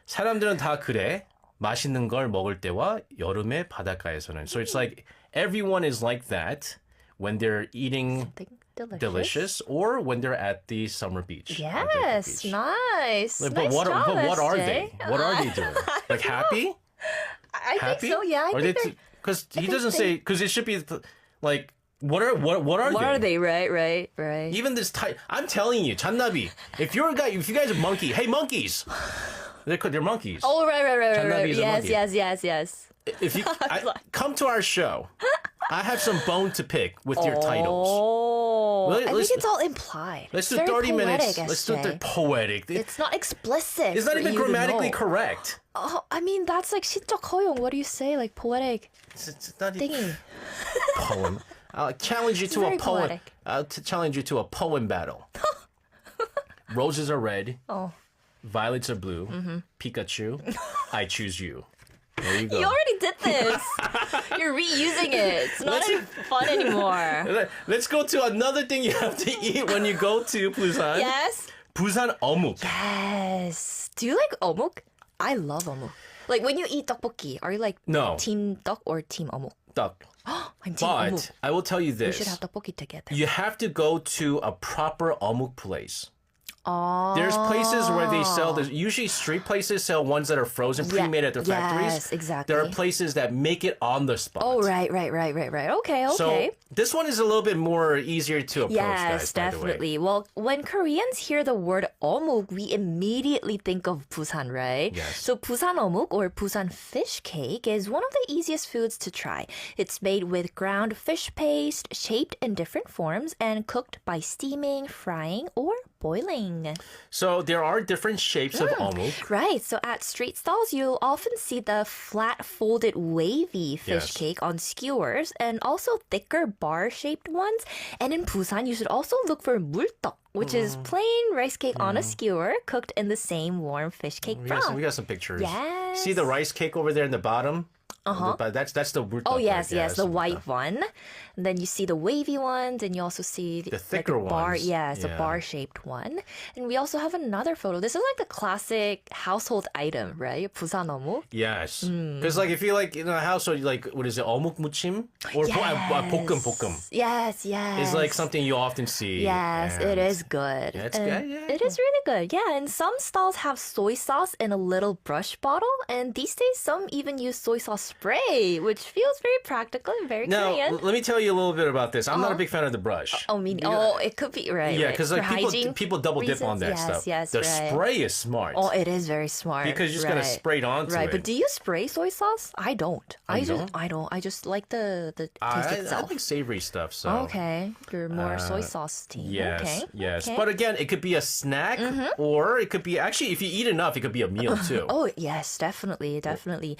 사람들은 다 그래. 맛있는 걸 먹을 때와 여름의 바닷가에서는. So it's like everyone is like that when they're eating Something delicious or when they're at the summer beach. at the Yes, beach. nice. But nice what job, are SJ. they? What are they doing? Like happy? I Happy? think so. Yeah, I think they're. Because he think doesn't say because it should be like what are What they? are they? Right. Even this type. I'm telling you, Channabi. If you guys are monkey, hey monkeys, they're monkeys. Oh, right. Channabi is a Yes, monkey. yes. If you come to our show, I have some bone to pick with your titles. Oh, I Let's- think it's all implied. Let's do Very 30 minutes. poetic, Let's do the SJ. poetic. It's not explicit. It's not for even you to grammatically know. correct. Oh, I mean, that's like 시적 허용. What do you say? Like poetic It's not even thingy. poem. I'll challenge you to a very poem. poetic. I'll challenge you to a poem battle. Roses are red. Oh. Violets are blue. Pikachu, I choose you. There you go. You already did this. You're reusing it. It's not any fun anymore. Let's go to another thing you have to eat when you go to Busan. Yes. Busan 어묵. Yes. Do you like 어묵? I love 어묵. Like when you eat tteokbokki, are you like No. team 떡 or team 어묵? Duck. I'm team But 어묵. I will tell you We this. should have tteokbokki together. You have to go to a proper 어묵 place. Oh. There's places where they sell, usually street places sell ones that are frozen, pre-made at their factories. Yes, exactly. There are places that make it on the spot. Oh, right. Okay. So this one is a little bit more easier to approach, Yes, guys, by the way. definitely. Well, when Koreans hear the word 어묵, we immediately think of Busan, right? Yes. So Busan 어묵 or Busan fish cake is one of the easiest foods to try. It's made with ground fish paste, shaped in different forms, and cooked by steaming, frying, or boiling. So there are different shapes of 어묵. Right. So at street stalls, you'll often see the flat, folded, wavy fish Yes. cake on skewers and also thicker bar-shaped ones. And in Busan, you should also look for 물떡, which is plain rice cake on a skewer cooked in the same warm fish cake We broth. got some pictures. Yes. See the rice cake over there in the bottom? But that's the burtok. Oh, right? yes, Yeah, yes, that's the burtok. white one. And then you see the wavy ones, and you also see The thicker like a bar. ones. Yes, a Yeah. bar-shaped one. And we also have another photo. This is like the classic household item, right? 부산 어묵. Yes. Hmm. Because like if you like in a household, like what is it, 어묵 무침 or 볶음. Yes, yes. It's like something you often see. Yes, and it is good. Yeah, it's And good, yeah. It is really good. Yeah, and some stalls have soy sauce in a little brush bottle, and these days some even use soy sauce spray, which feels very practical and very Now, Korean. let me tell you a little bit about this. I'm not a big fan of the brush. It could be right. Yeah, right. because For like hygiene people double dip on that reasons, stuff. Yes, The right. spray is smart. Oh, it is very smart. Because you're just gonna spray it onto right. it. But do you spray soy sauce? I don't. you I don't. I just like the taste I itself. like savory stuff. So Okay, you're more soy sauce team. Yes, Okay. yes. okay. But again, it could be a snack, or it could be actually if you eat enough, it could be a meal too. Oh, yes, definitely, definitely.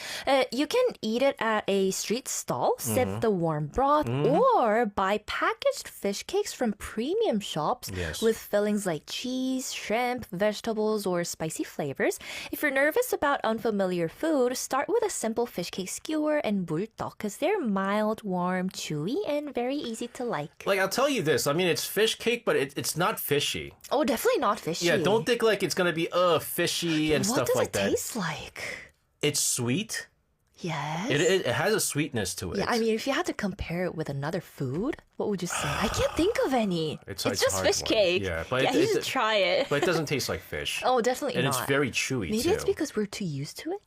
You can eat it at a street stall, sip Mm-hmm. the warm broth, or buy packaged fish cakes from premium shops Yes. with fillings like cheese, shrimp, vegetables, or spicy flavors. If you're nervous about unfamiliar food, start with a simple fish cake skewer and bulldog because they're mild, warm, chewy, and very easy to like. Like I'll tell you this, I mean it's fish cake, but it's not fishy. Oh, definitely not fishy. Yeah, don't think like it's gonna be fishy and What stuff does like it that. taste like? It's sweet. Yes. It has a sweetness to it. Yeah, I mean, if you had to compare it with another food, what would you say? I can't think of any. It's just a hard fish one. cake. Yeah, but you should try it. but it doesn't taste like fish. Oh, definitely and not. it's very chewy Maybe too. it's because we're too used to it.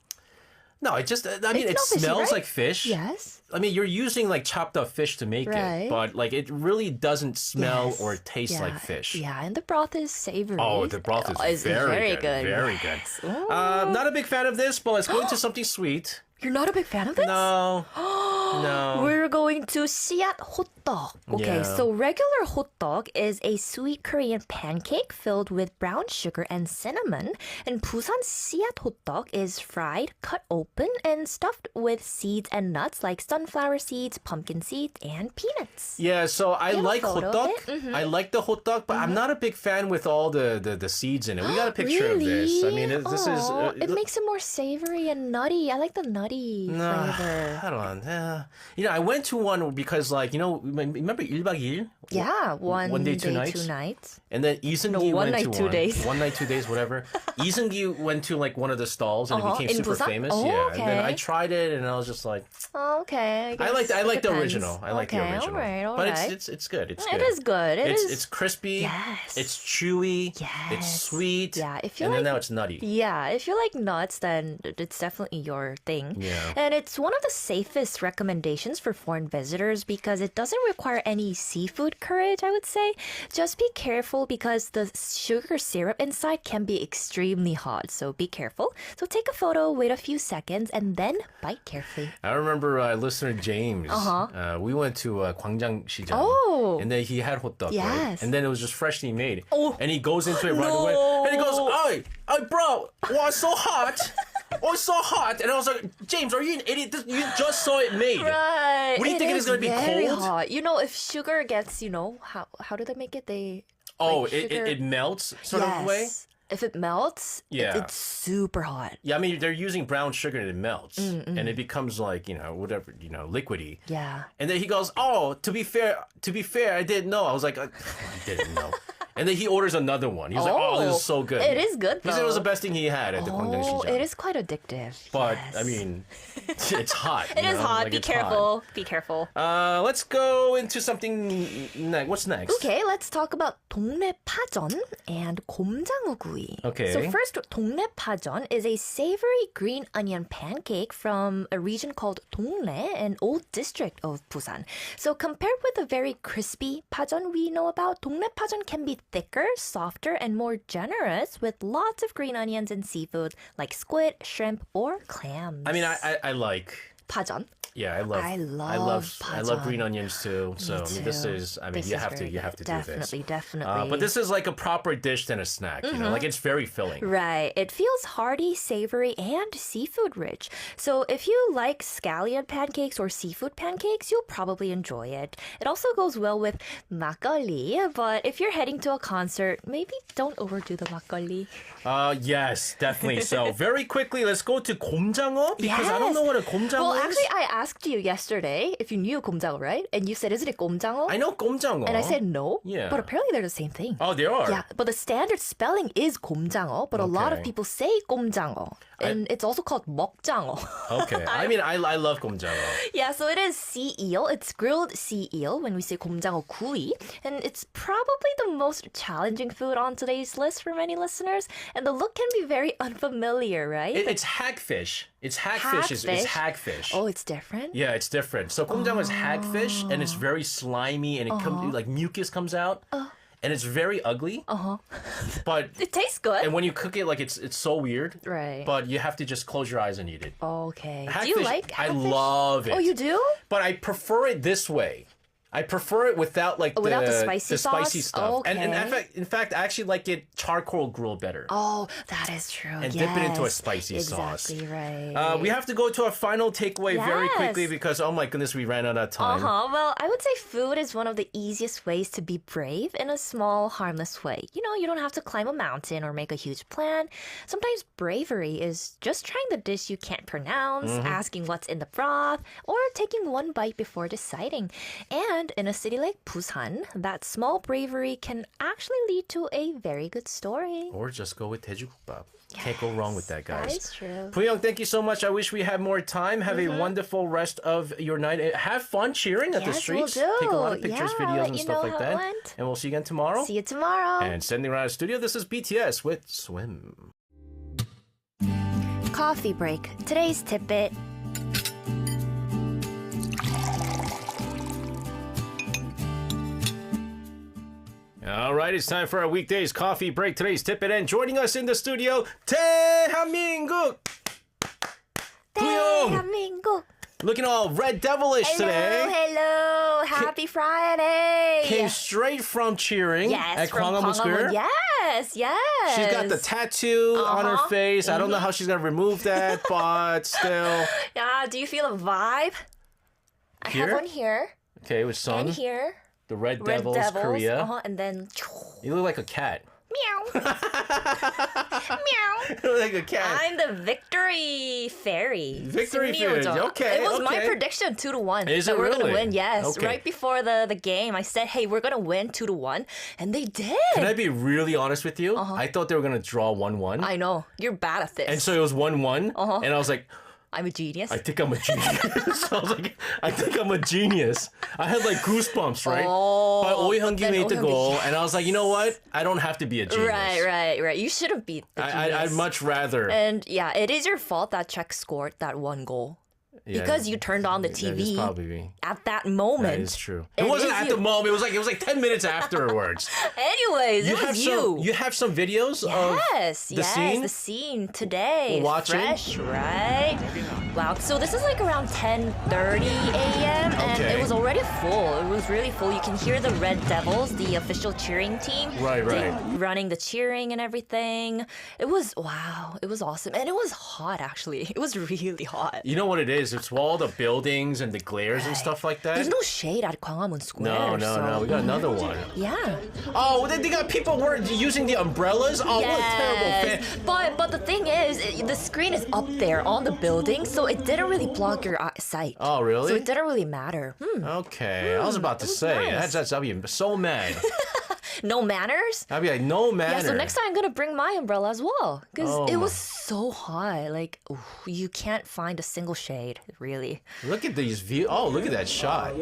No, it just I mean It's it not fishy, smells right? like fish. Yes. I mean, you're using like chopped up fish to make Right. it, but like it really doesn't smell Yes. or taste Yeah. like fish. Yeah, and the broth is savory. Oh, the broth is It's very good. Very good. Yes. Ooh. Not a big fan of this, but let's go into something sweet. You're not a big fan of this? No. No. We're going to siat hotdog. Okay, Yeah. so regular hotdog is a sweet Korean pancake filled with brown sugar and cinnamon. And Busan siat hotdog is fried, cut open, and stuffed with seeds and nuts like sunflower seeds, pumpkin seeds, and peanuts. Yeah, so I You have a like photo hot of dog. it? Mm-hmm. I like the hot dog, but I'm not a big fan with all the seeds in it. We got a picture of this. I mean, this is. Aw, it makes it more savory and nutty. I like the nutty flavor. I don't know. You know, I went to one because, like, you know, remember 1박 2일? Yeah, one day, day, 2 nights? 2 nights. And then Iseungi one went night, to 2 one. days. 1 night, 2 days, whatever. Iseungi went to like one of the stalls and it became In super Busan? famous. Oh, yeah, and then okay. I tried it and I was just like, Oh, okay. I like guess it the depends. original. I like the Okay, original. All but right. it's good. It's It good. is good. It's crispy. Yes. It's chewy. Yes. It's sweet. Yeah, if you and then like- now it's nutty. Yeah, if you like nuts, then it's definitely your thing. Yeah. And it's one of the safest recommendations for foreign visitors because it doesn't require any seafood courage, I would say. Just be careful because the sugar syrup inside can be extremely hot, so be careful. So take a photo, wait a few seconds, and then bite carefully. I remember listener James. We went to 광장시장. Oh. And then he had hot dog, right? Yes. And then it was just freshly made. Oh. And he goes into it right No. away. And he goes, "Hey, bro, why it's so hot? Oh, it's so hot." And I was like, "James, are you an idiot? You just saw it made." Right. What do you think it is gonna be very cold? hot. You know, if sugar gets, how do they make it? They Oh, like it sugar- melts sort yes. of way? If it melts, Yeah. it's super hot. Yeah, I mean, they're using brown sugar and it melts. And it becomes like, whatever, liquidy. Yeah. And then he goes, "Oh, to be fair, I didn't know." I was like, "I didn't know." And then he orders another one. He was like, "Oh, this is so good." It is good, He said it was though. the best thing he had at the Oh, 광장시장. it is quite addictive. But yes. I mean, it's hot. it is hot. Like, Be it's hot. careful. Be careful. Let's go into something. What's next? Okay, let's talk about 동네 파전 and 곰장어구이. Okay. So first, 동네 파전 is a savory green onion pancake from a region called 동래, an old district of Busan. So compared with the very crispy 파전 we know about, 동네 파전 can be thicker, softer, and more generous with lots of green onions and seafood like squid, shrimp, or clams. I mean, I like. 파전. Yeah, I love 파전. green onions too. So I mean, this too. is. I mean, This you is have to very good. do this. Definitely. But this is like a proper dish than a snack. Like it's very filling. Right. It feels hearty, savory, and seafood rich. So if you like scallion pancakes or seafood pancakes, you'll probably enjoy it. It also goes well with 막걸리, but if you're heading to a concert, maybe don't overdo the 막걸리. Yes, definitely. So very quickly, let's go to 곰장어 because I don't know what a 곰장어 Well, actually, I asked you yesterday if you knew 곰장어, right? And you said, isn't it 곰장어? I know 꼼장어. And I said no. Yeah. But apparently they're the same thing. Oh, they are? Yeah, but the standard spelling is 곰장어, but a lot of Okay. people say 꼼장어. And it's also called 먹장어. Okay. I mean, I love 꼼장어. Yeah, so it is sea eel. It's grilled sea eel when we say 곰장어 구이. And it's probably the most challenging food on today's list for many listeners. And the look can be very unfamiliar, right? It's hagfish. It's hagfish. It's hagfish. Oh, it's different? Yeah, it's different. So 꼼장어 is hagfish, and it's very slimy, and it comes like mucus comes out, and it's very ugly. But It tastes good. and when you cook it, like it's so weird. Right. But you have to just close your eyes and eat it. Okay. Hagfish, Do you like I hagfish? love it. Oh, you do? But I prefer it this way. I prefer it without like Without the spicy spicy sauce? stuff. And Okay. in fact, I actually like it charcoal grilled better. Oh, that is true. And dip it into a Yes. spicy sauce. Exactly right. We have to go to our final takeaway very Yes. quickly because, oh my goodness, we ran out of time. Well, I would say food is one of the easiest ways to be brave in a small, harmless way. You know, you don't have to climb a mountain or make a huge plan. Sometimes bravery is just trying the dish you can't pronounce, asking what's in the broth, or taking one bite before deciding. And in a city like Busan, that small bravery can actually lead to a very good story. Or just go with 돼지국밥. Can't go wrong with that, guys. That is true. Puyong, thank you so much. I wish we had more time. Have a wonderful rest of your night. Have fun cheering at the Yes, we'll streets. do. Take a lot of pictures, Yeah, videos, let and you stuff know like how it that. went. And we'll see you again tomorrow. See you tomorrow. And sending around the studio, this is BTS with Swim. Coffee break. Today's tidbit. All right, it's time for our weekdays coffee break. Today's tip it and joining us in the studio, 대한민국. Puyong, 대한민국. looking all red devilish today. Hello. Happy Friday. Came straight from cheering Yes, at from Gwanghwamun Square. Yes, yes. She's got the tattoo on her face. I don't know how she's gonna remove that, but still. Yeah, do you feel a vibe? I Here? have one here Okay, with Sun, and here. the Red Red Devils, Korea. And then You look like a cat. meow. meow. You look like a cat. I'm the victory fairy. Victory fairy, 승리요정. okay, It was my okay. prediction 2-1. Is that it we're gonna really? win. Yes. Okay. Right before the game, I said, "Hey, we're gonna win 2-1," and they did. Can I be really honest with you? I thought they were gonna draw 1-1. I know you're bad at this. And so it was 1-1. And I was like, I'm a genius. I think I'm a genius. I was like, I think I'm a genius. I had like goosebumps, right? But Oi Hyungi then made the Oh goal, yes. and I was like, you know what? I don't have to be a genius. Right. You should have beat the genius. I'd much rather. And yeah, it is your fault that Czech scored that one goal. Yeah, Because you turned on the that is TV probably me. at that moment. That is true. It It wasn't is at you. the moment. It was like 10 minutes afterwards. Anyways, it was you. You have some videos Yes, of the scene? the scene today. We'll watch it. Fresh, right? Wow. So this is like around 10:30 a.m. and Okay. it was already full. It was really full. You can hear the Red Devils, the official cheering team. Right. Running the cheering and everything. It was wow. It was awesome, and it was hot actually. It was really hot. You know what it is? It's all the buildings and the glares and stuff like that. There's no shade at Gwanghwamun Square. No. We got another one. Yeah. Oh, they got people were using the umbrellas. Oh, what a terrible fan. But the thing is, the screen is up there on the building, so it didn't really block your sight. Oh, really? So it didn't really matter. Okay, I was about to say nice. I'd be so mad. No manners. I'd be like, no manner. Yeah, so next time I'm gonna bring my umbrella as well, because Oh it my- was so hot. Like you can't find a single shade, really. Look at these views. Oh, look at that shot.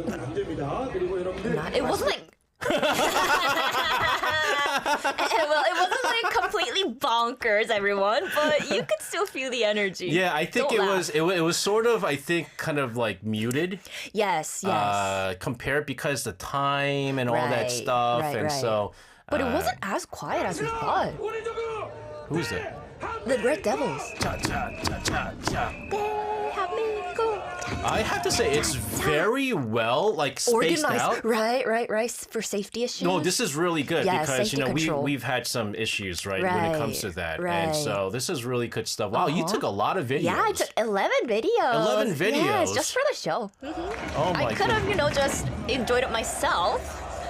It wasn't like. Well, it wasn't like completely bonkers, everyone, but you could still feel the energy. Yeah, I think Don't it laugh. was sort of, I think, kind of like muted. Yes. Compared because the time and all that Right, stuff, right, and right. so. But it wasn't as quiet as we thought. Who's that? The Red Devils. Cha cha cha cha cha. 대한민국. I have to say, it's very well like spaced Organized. out. Right. For safety issues. No, this is really good Yeah, because safety control. we've had some issues when it comes to that, and right. so this is really good stuff. Wow, you took a lot of videos. Yeah, I took 11 videos. 11 videos? Yes, just for the show. Oh my I could have, just enjoyed it myself.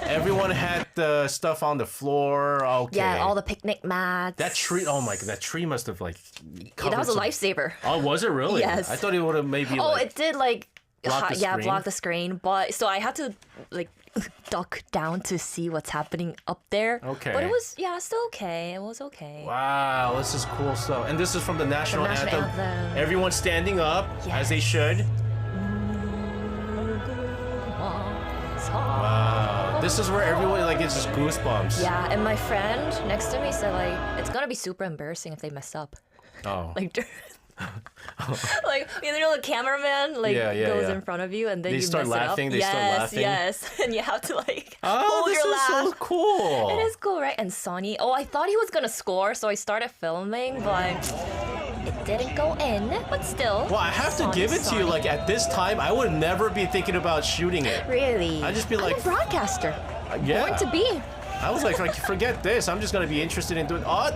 Everyone had the stuff on the floor. Okay. Yeah, all the picnic mats. That tree. Oh my god, that tree must have like. Yeah, that was a lifesaver. Oh, was it really? Yes. I thought it would have maybe. Oh, like, it did like block the screen? block the screen. But so I had to like duck down to see what's happening up there. Okay. But it was still okay. It was okay. Wow, this is cool stuff. And this is from the national, national anthem. anthem. Everyone standing up as they should. Wow. This is where everyone like gets just goosebumps. Yeah, and my friend next to me said like it's gonna be super embarrassing if they mess up. Oh. Like, like you know, the cameraman like goes yeah. in front of you, and then They you start mess laughing, it up. they start laughing. Yes, and you have to like Oh, hold this your is laugh. so cool. It is cool, right? And Sonny, I thought he was gonna score, so I started filming, but it didn't go in. But still. Well, I have to Sonny, give it to you. Sonny. Like at this time, I would never be thinking about shooting it. Really? I'd just be like, I'm a broadcaster. yeah. Born to be. I was like, forget this. I'm just gonna be interested in doing. Oh,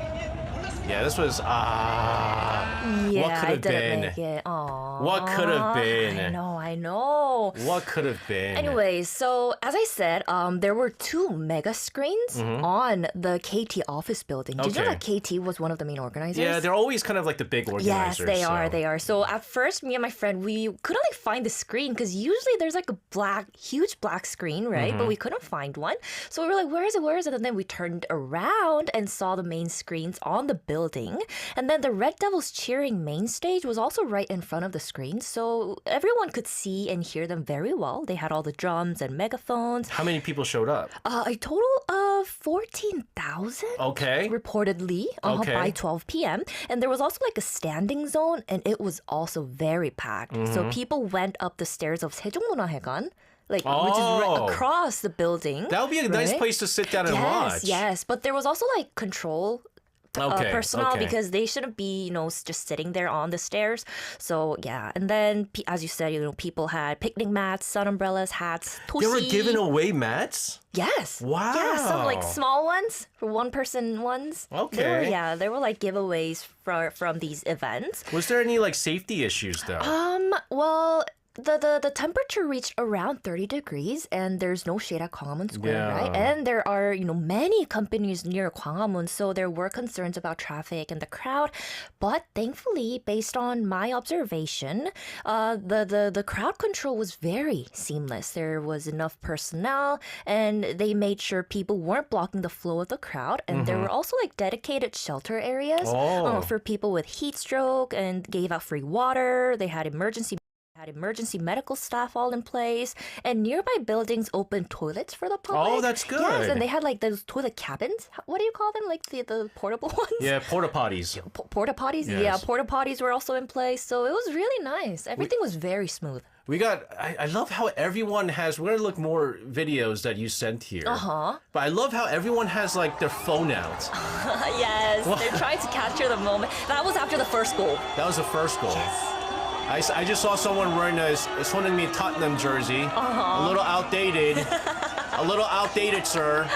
yeah. This was what Yeah, could I have didn't been? make it. Aww. What could have been? I know. What could have been? Anyways, so as I said, there were 2 mega screens on the KT office building. Did you know that KT was one of the main organizers? Yeah, they're always kind of like the big Yes, organizers. they are. so- They are. So at first, me and my friend, we couldn't like find the screen because usually there's like a huge black screen, right? But we couldn't find one. So we were like, where is it? Where is it? And then we turned around and saw the main screens on the building. And then the Red Devils cheering main stage was also right in front of the screen. So everyone could see and hear them very well. They had all the drums and megaphones. How many people showed up? A total of 14,000. Okay. Reportedly Okay. by 12 p.m. And there was also like a standing zone, and it was also very packed. So people went up the stairs of 세종문화회관, like which is right Oh. across the building. That would be a nice right? place to sit down and watch. Yes, but there was also like control personnel okay. because they shouldn't be, just sitting there on the stairs. So yeah, and then as you said, people had picnic mats, sun umbrellas, hats. They were toshi. giving away mats? Yes. Wow. Yeah, some like small ones for one person ones. Okay. There were like giveaways from these events. Was there any like safety issues though? Well, the temperature reached around 30 degrees, and there's no shade at Gwanghwamun Square, Yeah. right? And there are, many companies near Gwanghwamun, so there were concerns about traffic and the crowd. But thankfully, based on my observation, the crowd control was very seamless. There was enough personnel, and they made sure people weren't blocking the flow of the crowd. And there were also like dedicated shelter areas for people with heat stroke, and gave out free water. They had emergency medical staff all in place, and nearby buildings opened toilets for the public. Oh, that's good. Yes, and they had like those toilet cabins. What do you call them? Like the portable ones? Yeah, porta potties. Porta potties? Yes. Yeah, porta potties were also in place. So it was really nice. Everything was very smooth. We got. I love how everyone has. We're gonna look more videos that you sent here. But I love how everyone has like their phone out. Yes, they're trying to capture the moment. That was after the first goal. That was the first goal. I just saw someone wearing a 손흥민 Tottenham jersey. A little outdated. A little outdated, sir.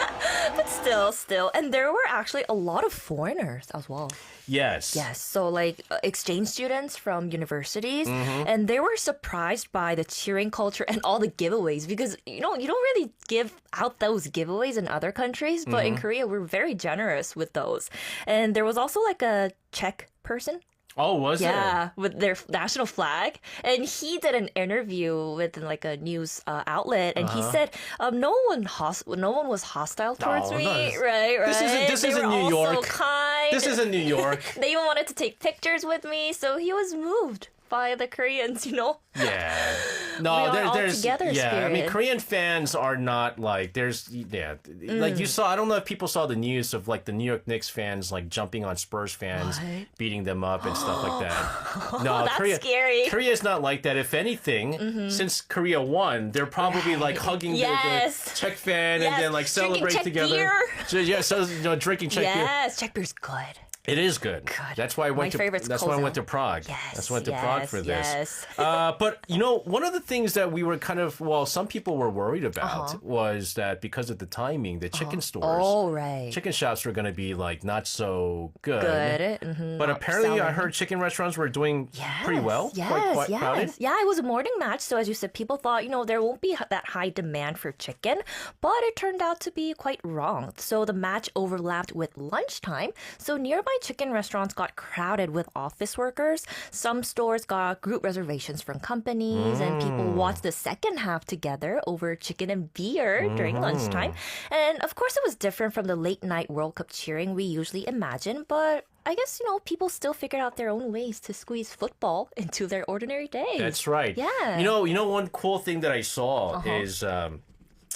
But still. And there were actually a lot of foreigners as well. Yes. Yes, so like exchange students from universities, and they were surprised by the cheering culture and all the giveaways because you don't really give out those giveaways in other countries, but in Korea we're very generous with those. And there was also like a Czech person. Oh, was it? Yeah, with their national flag, and he did an interview with like a news outlet, and he said, "No one was hostile towards me, no. right? This They isn't were New all York. So kind. This isn't New York. They even wanted to take pictures with me, so he was moved by the Koreans, Yeah. No, We are all there's together I mean spirit. Korean fans are not like like you saw. I don't know if people saw the news of like the New York Knicks fans like jumping on Spurs fans, What? beating them up and stuff like that. No, That's scary. Korea's not like that. If anything, since Korea won, they're probably like hugging Yes. the Czech fan and Yes, then like drinking celebrate Czech together. beer. So, yeah, so drinking Czech beer. Yes, Czech beer's good. It is good. That's why I went My favorite's That's why I went to Kozo. Prague. Yes, That's why I went to Prague for this. yes. But one of the things that we were some people were worried about was that because of the timing, the chicken stores, Oh, right. chicken shops were going to be like not so good. But Not apparently, I selling. heard chicken restaurants were doing pretty well. Yes, Quite yes. crowded. Yeah, it was a morning match. So as you said, people thought, there won't be that high demand for chicken. But it turned out to be quite wrong. So the match overlapped with lunchtime. So nearby chicken restaurants got crowded with office workers. Some stores got group reservations from companies. And people watched the second half together over chicken and beer during lunchtime. And of course, it was different from the late night World Cup cheering we usually imagine. But I guess, people still figured out their own ways to squeeze football into their ordinary days. That's right. Yeah. One cool thing that I saw is,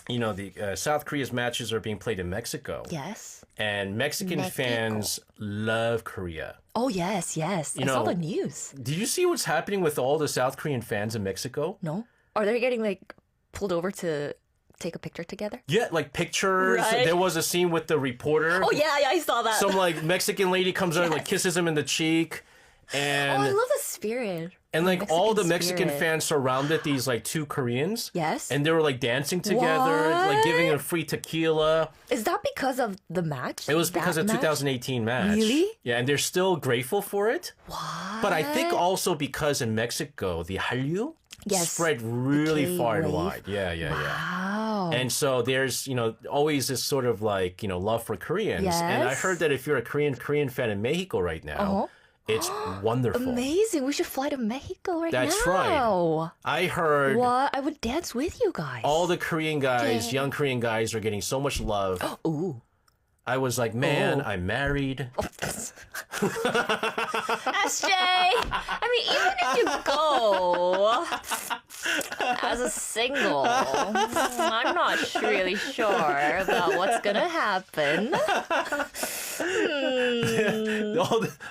the South Korea's matches are being played in Mexico. Yes. And Mexican fans love Korea. Oh, yes, yes. I saw the news. Did you see what's happening with all the South Korean fans in Mexico? No? Are they getting, pulled over to take a picture together? Yeah, like pictures. Right. There was a scene with the reporter. Oh, yeah, I saw that. Some Mexican lady comes out and kisses him in the cheek. And I love the spirit. And all the Mexican spirit. fans surrounded these two Koreans. Yes. And they were dancing together, What? giving them free tequila. Is that because of the match? It was because of That match? 2018 match. Really? Yeah, and they're still grateful for it. What? But I think also because in Mexico, the Hallyu Yes. spread really K far and wave. wide. Yeah. Wow. And so there's, always this sort of love for Koreans. And I Yes. heard that if you're a Korean fan in Mexico right now, it's wonderful. Amazing. We should fly to Mexico right That's now. right. I heard What? I would dance with you guys. all the Korean guys, young Korean guys, are getting so much love. Ooh. I was like, man, Oh. I'm married. SJ, I mean, even if you go as a single, I'm not really sure about what's gonna happen. Do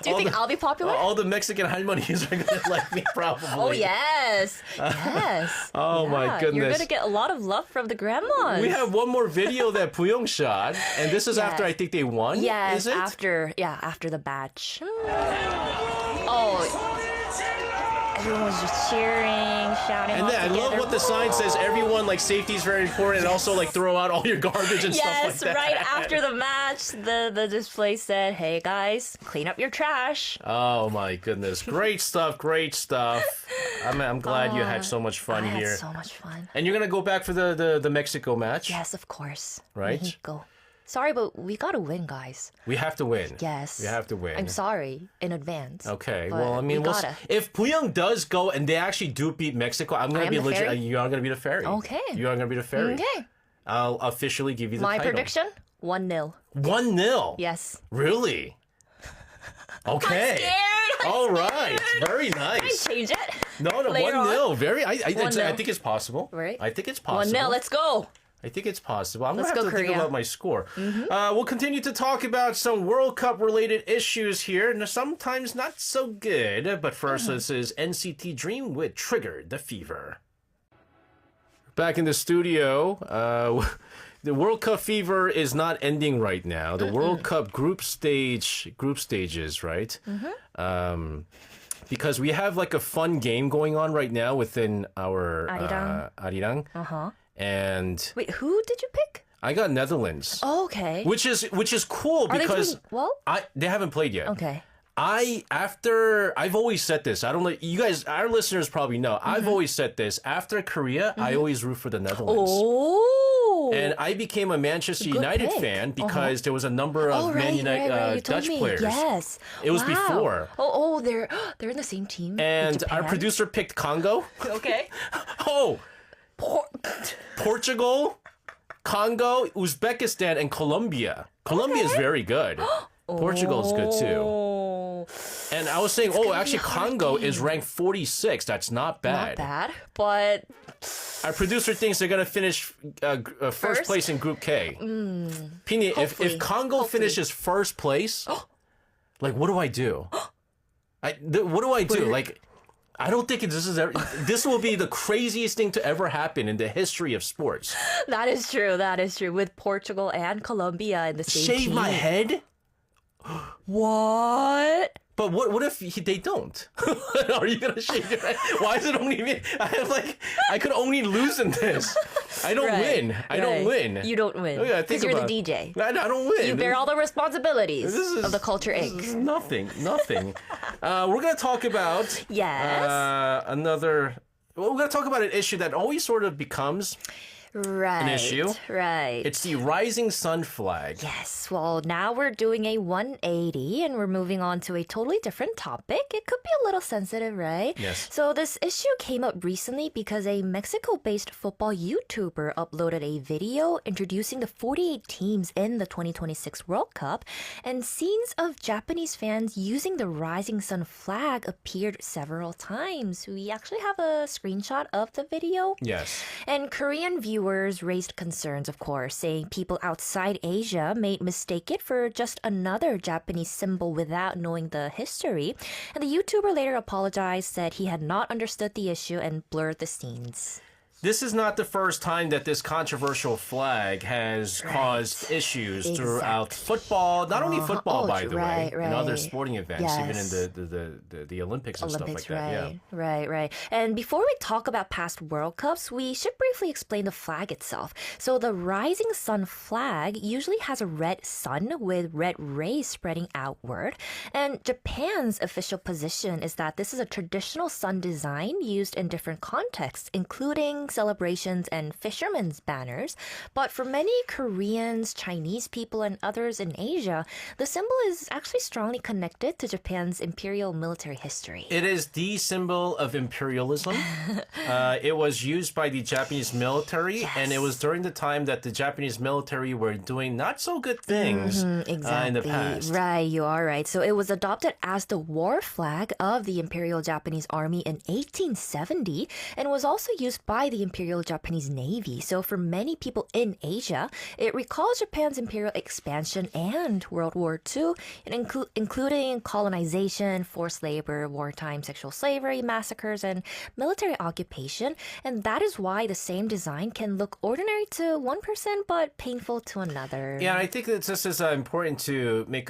you think I'll be popular? All the Mexican halmonis are going to like me, probably. Oh, yes. Yes. Oh, my Yeah, goodness. You're going to get a lot of love from the grandmas. We have one more video that Puyong shot, and this is after I think they won. Yes, is it? after the batch. Oh, everyone was just cheering, shouting. And all then I love together. what the sign says. Everyone safety is very important, and also throw out all your garbage and stuff like Yes, that. right after the match, the display said, "Hey guys, clean up your trash." Oh my goodness, great stuff, great stuff. I'm glad you had so much fun I here. had so much fun. And you're gonna go back for the Mexico match. Yes, of course. Right? Mexico. Sorry, but we gotta win, guys. We have to win. Yes. We have to win. I'm sorry in advance. Okay. but Well, I mean, we gotta. if Puyong does go and they actually do beat Mexico, I'm gonna I am be the legit. fairy? You are gonna be the fairy. Okay. You are gonna be the fairy. Okay. I'll officially give you the My title. prediction: 1-0. 1-0. Yes. Really? Okay. Scared. All right. Very nice. Change it. No, Later 1-0. Very. I 1-0. think it's possible. Right. I think it's possible. 1-0. Let's go. I think it's possible. I'm Let's going to go, have to think Korea. about my score. We'll continue to talk about some World Cup related issues here, and sometimes not so good. But first, this is NCT Dream with Trigger the Fever. Back in the studio, the World Cup fever is not ending right now. The World Cup group stages, right? Because we have a fun game going on right now within our Arirang. Arirang. And Wait, who did you pick? I got Netherlands, Oh, okay. which is cool Are they because doing well? they haven't played yet. Okay. I've always said this. I don't know, you guys, our listeners probably know. I've always said this. After Korea, I always root for the Netherlands. Oh. And I became a Manchester Good United pick. fan because there was a number of Oh, Man right, United right. You told Dutch me. players. Yes. It was Wow. before. Oh, they're in the same team. with And our Japan? producer picked Congo. Okay. Oh, Portugal, Congo, Uzbekistan, and Colombia. Colombia is very good. Portugal's good too. Oh, And I was saying, actually, Congo is ranked 46. That's not not bad. bad, but Our producer thinks they're going to finish first First? place in Group K. Pini, if Hopefully. Congo finishes first place, what do I do? What do I do? I don't think this will be the craziest thing to ever happen in the history of sports. that is true. That is true. With Portugal and Colombia in the same Shave team. my head? What? But what if they don't? Are you gonna shake your head? Why is it only me? I could only lose in this. I don't win. I don't win. You don't win. Yeah, because you're the DJ. I don't win. You bear all the responsibilities of the Culture This Inc. is nothing. We're gonna talk about another. Well, we're gonna talk about an issue that always sort of becomes an issue. Right. It's the rising sun flag. Yes, well, now we're doing a 180 and we're moving on to a totally different topic. It could be a little sensitive, right? Yes. So this issue came up recently because a Mexico-based football YouTuber uploaded a video introducing the 48 teams in the 2026 World Cup, and scenes of Japanese fans using the rising sun flag appeared several times. We actually have a screenshot of the video. Yes. And Korean viewers raised concerns, of course, saying people outside Asia may mistake it for just another Japanese symbol without knowing the history. And the YouTuber later apologized, said he had not understood the issue, and blurred the scenes. This is not the first time that this controversial flag has caused issues throughout football. Not only football, by the way, in other sporting events, even in the Olympics and stuff like that. Yeah. Right. And before we talk about past World Cups, we should briefly explain the flag itself. So the rising sun flag usually has a red sun with red rays spreading outward. And Japan's official position is that this is a traditional sun design used in different contexts, including celebrations and fishermen's banners. But for many Koreans, Chinese people, and others in Asia, the symbol is actually strongly connected to Japan's imperial military history. It is the symbol of imperialism. It was used by the Japanese military, and it was during the time that the Japanese military were doing not so good things in the past. Right, you are right. So it was adopted as the war flag of the Imperial Japanese Army in 1870 and was also used by the Imperial Japanese Navy. So for many people in Asia, it recalls Japan's imperial expansion and World War II, including colonization, forced labor, wartime sexual slavery, massacres, and military occupation. And that is why the same design can look ordinary to one person but painful to another. Yeah, I think that this is important to make,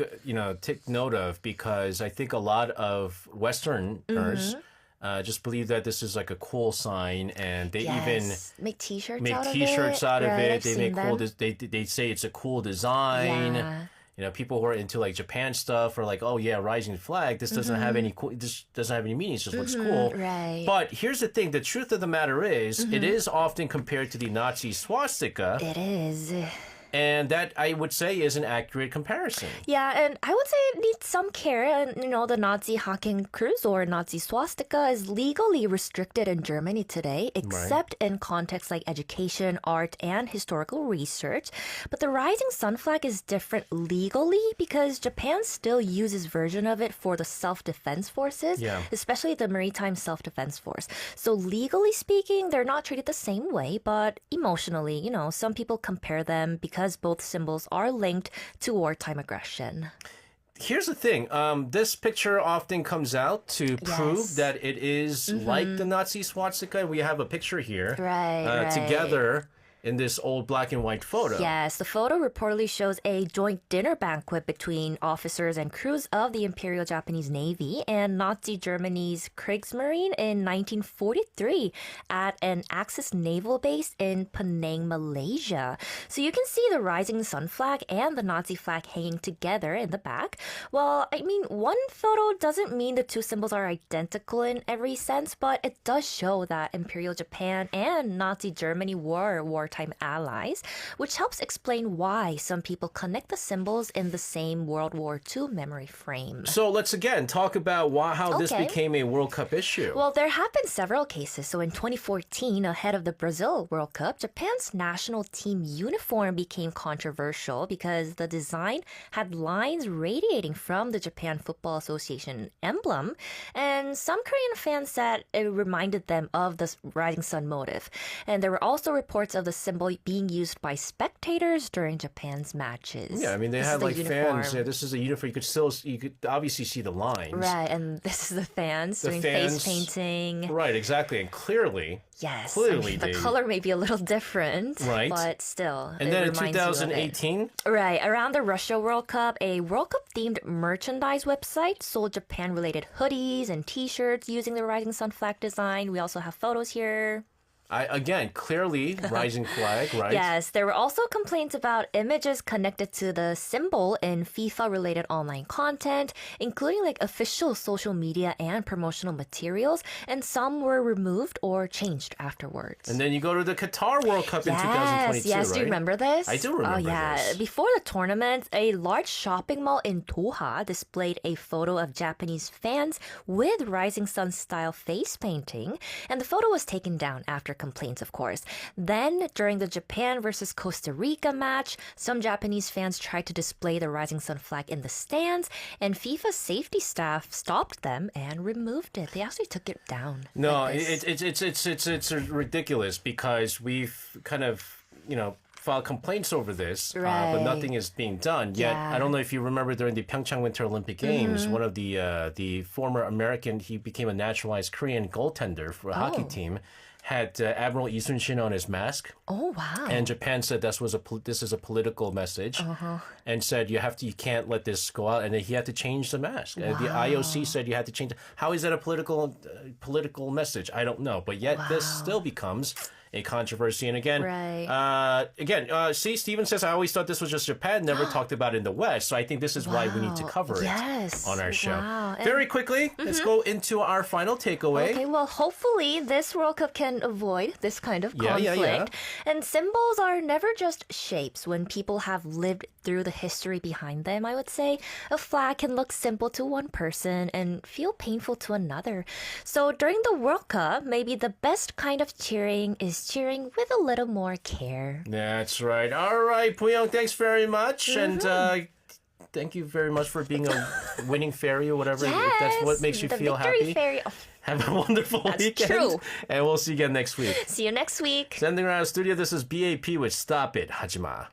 take note of, because I think a lot of Westerners just believe that this is like a cool sign, and they even make T-shirts make out T-shirts of it. out of Right, it. They make cool. They say it's a cool design. Yeah. People who are into like Japan stuff are like, oh yeah, rising flag. This doesn't have any this doesn't have any meaning. It just looks cool. Right. But here's the thing: the truth of the matter is, it is often compared to the Nazi swastika. It is. And that, I would say, is an accurate comparison. Yeah, and I would say it needs some care. And, the Nazi Hakenkreuz or Nazi swastika is legally restricted in Germany today, except in contexts like education, art, and historical research. But the rising sun flag is different legally because Japan still uses version of it for the self-defense forces, especially the Maritime Self-Defense Force. So legally speaking, they're not treated the same way, but emotionally, some people compare them because both symbols are linked to wartime aggression. Here's the thing. This picture often comes out to prove that it is like the Nazi swastika. We have a picture here together in this old black and white photo. Yes, the photo reportedly shows a joint dinner banquet between officers and crews of the Imperial Japanese Navy and Nazi Germany's Kriegsmarine in 1943 at an Axis naval base in Penang, Malaysia. So you can see the rising sun flag and the Nazi flag hanging together in the back. Well, one photo doesn't mean the two symbols are identical in every sense, but it does show that Imperial Japan and Nazi Germany were wartime allies, which helps explain why some people connect the symbols in the same World War II memory frame. So let's again talk about how this became a World Cup issue. Well, there have been several cases. So in 2014, ahead of the Brazil World Cup, Japan's national team uniform became controversial because the design had lines radiating from the Japan Football Association emblem, and some Korean fans said it reminded them of the rising sun motif. And there were also reports of the symbol being used by spectators during Japan's matches. Yeah, I mean, they This had is the like uniform. fans. Yeah, this is a uniform. You could obviously see the lines. Right, and this is the fans The doing fans- face painting. Right, exactly. And clearly, Yes, Clearly the they- color may be a little different, Right. but still, and it then in reminds you of it. 2018, Right, around the Russia World Cup, a World Cup themed merchandise website sold Japan related hoodies and t-shirts using the Rising Sun flag design. We also have photos here. again, clearly rising flag, right? Yes, there were also complaints about images connected to the symbol in FIFA related online content, including like official social media and promotional materials, and some were removed or changed afterwards. And then you go to the Qatar World Cup in 2022, Yes, right? do you remember this? I do remember Oh, yeah. this. Before the tournament, a large shopping mall in Doha displayed a photo of Japanese fans with Rising Sun style face painting, and the photo was taken down after complaints, of course. Then, during the Japan versus Costa Rica match, some Japanese fans tried to display the Rising Sun flag in the stands, and FIFA's safety staff stopped them and removed it. They actually took it down. No, like this. it's ridiculous because we've kind of, filed complaints over this, but Right. nothing is being done. Yet, Yeah. I don't know if you remember during the Pyeongchang Winter Olympic Games, one of the former American, he became a naturalized Korean goaltender for a hockey team, had Admiral Lee Sun-shin on his mask. Oh, wow. And Japan said this is a political message, and said you can't let this go out, and then he had to change the mask. The IOC said you had to change. How is that a political message? I don't know, but yet this still becomes a controversy. And again, Right. see, Steven says I always thought this was just Japan, never talked about it in the West. So I think this is why we need to cover Yes. it on our show. Wow. And- Very quickly, let's go into our final takeaway. Okay, well, hopefully this World Cup can avoid this kind of Yeah, conflict. yeah. And symbols are never just shapes. When people have lived through the history behind them, I would say a flag can look simple to one person and feel painful to another. So during the World Cup, maybe the best kind of cheering is cheering with a little more care. That's right. All right, Puyong, thanks very much. And thank you very much for being a winning fairy or whatever. If that's what makes you the feel victory happy. fairy. Oh, Have a wonderful weekend. true. And we'll see you again next week. see you next week. Sending around the studio, this is BAP with Stop It, Hajima.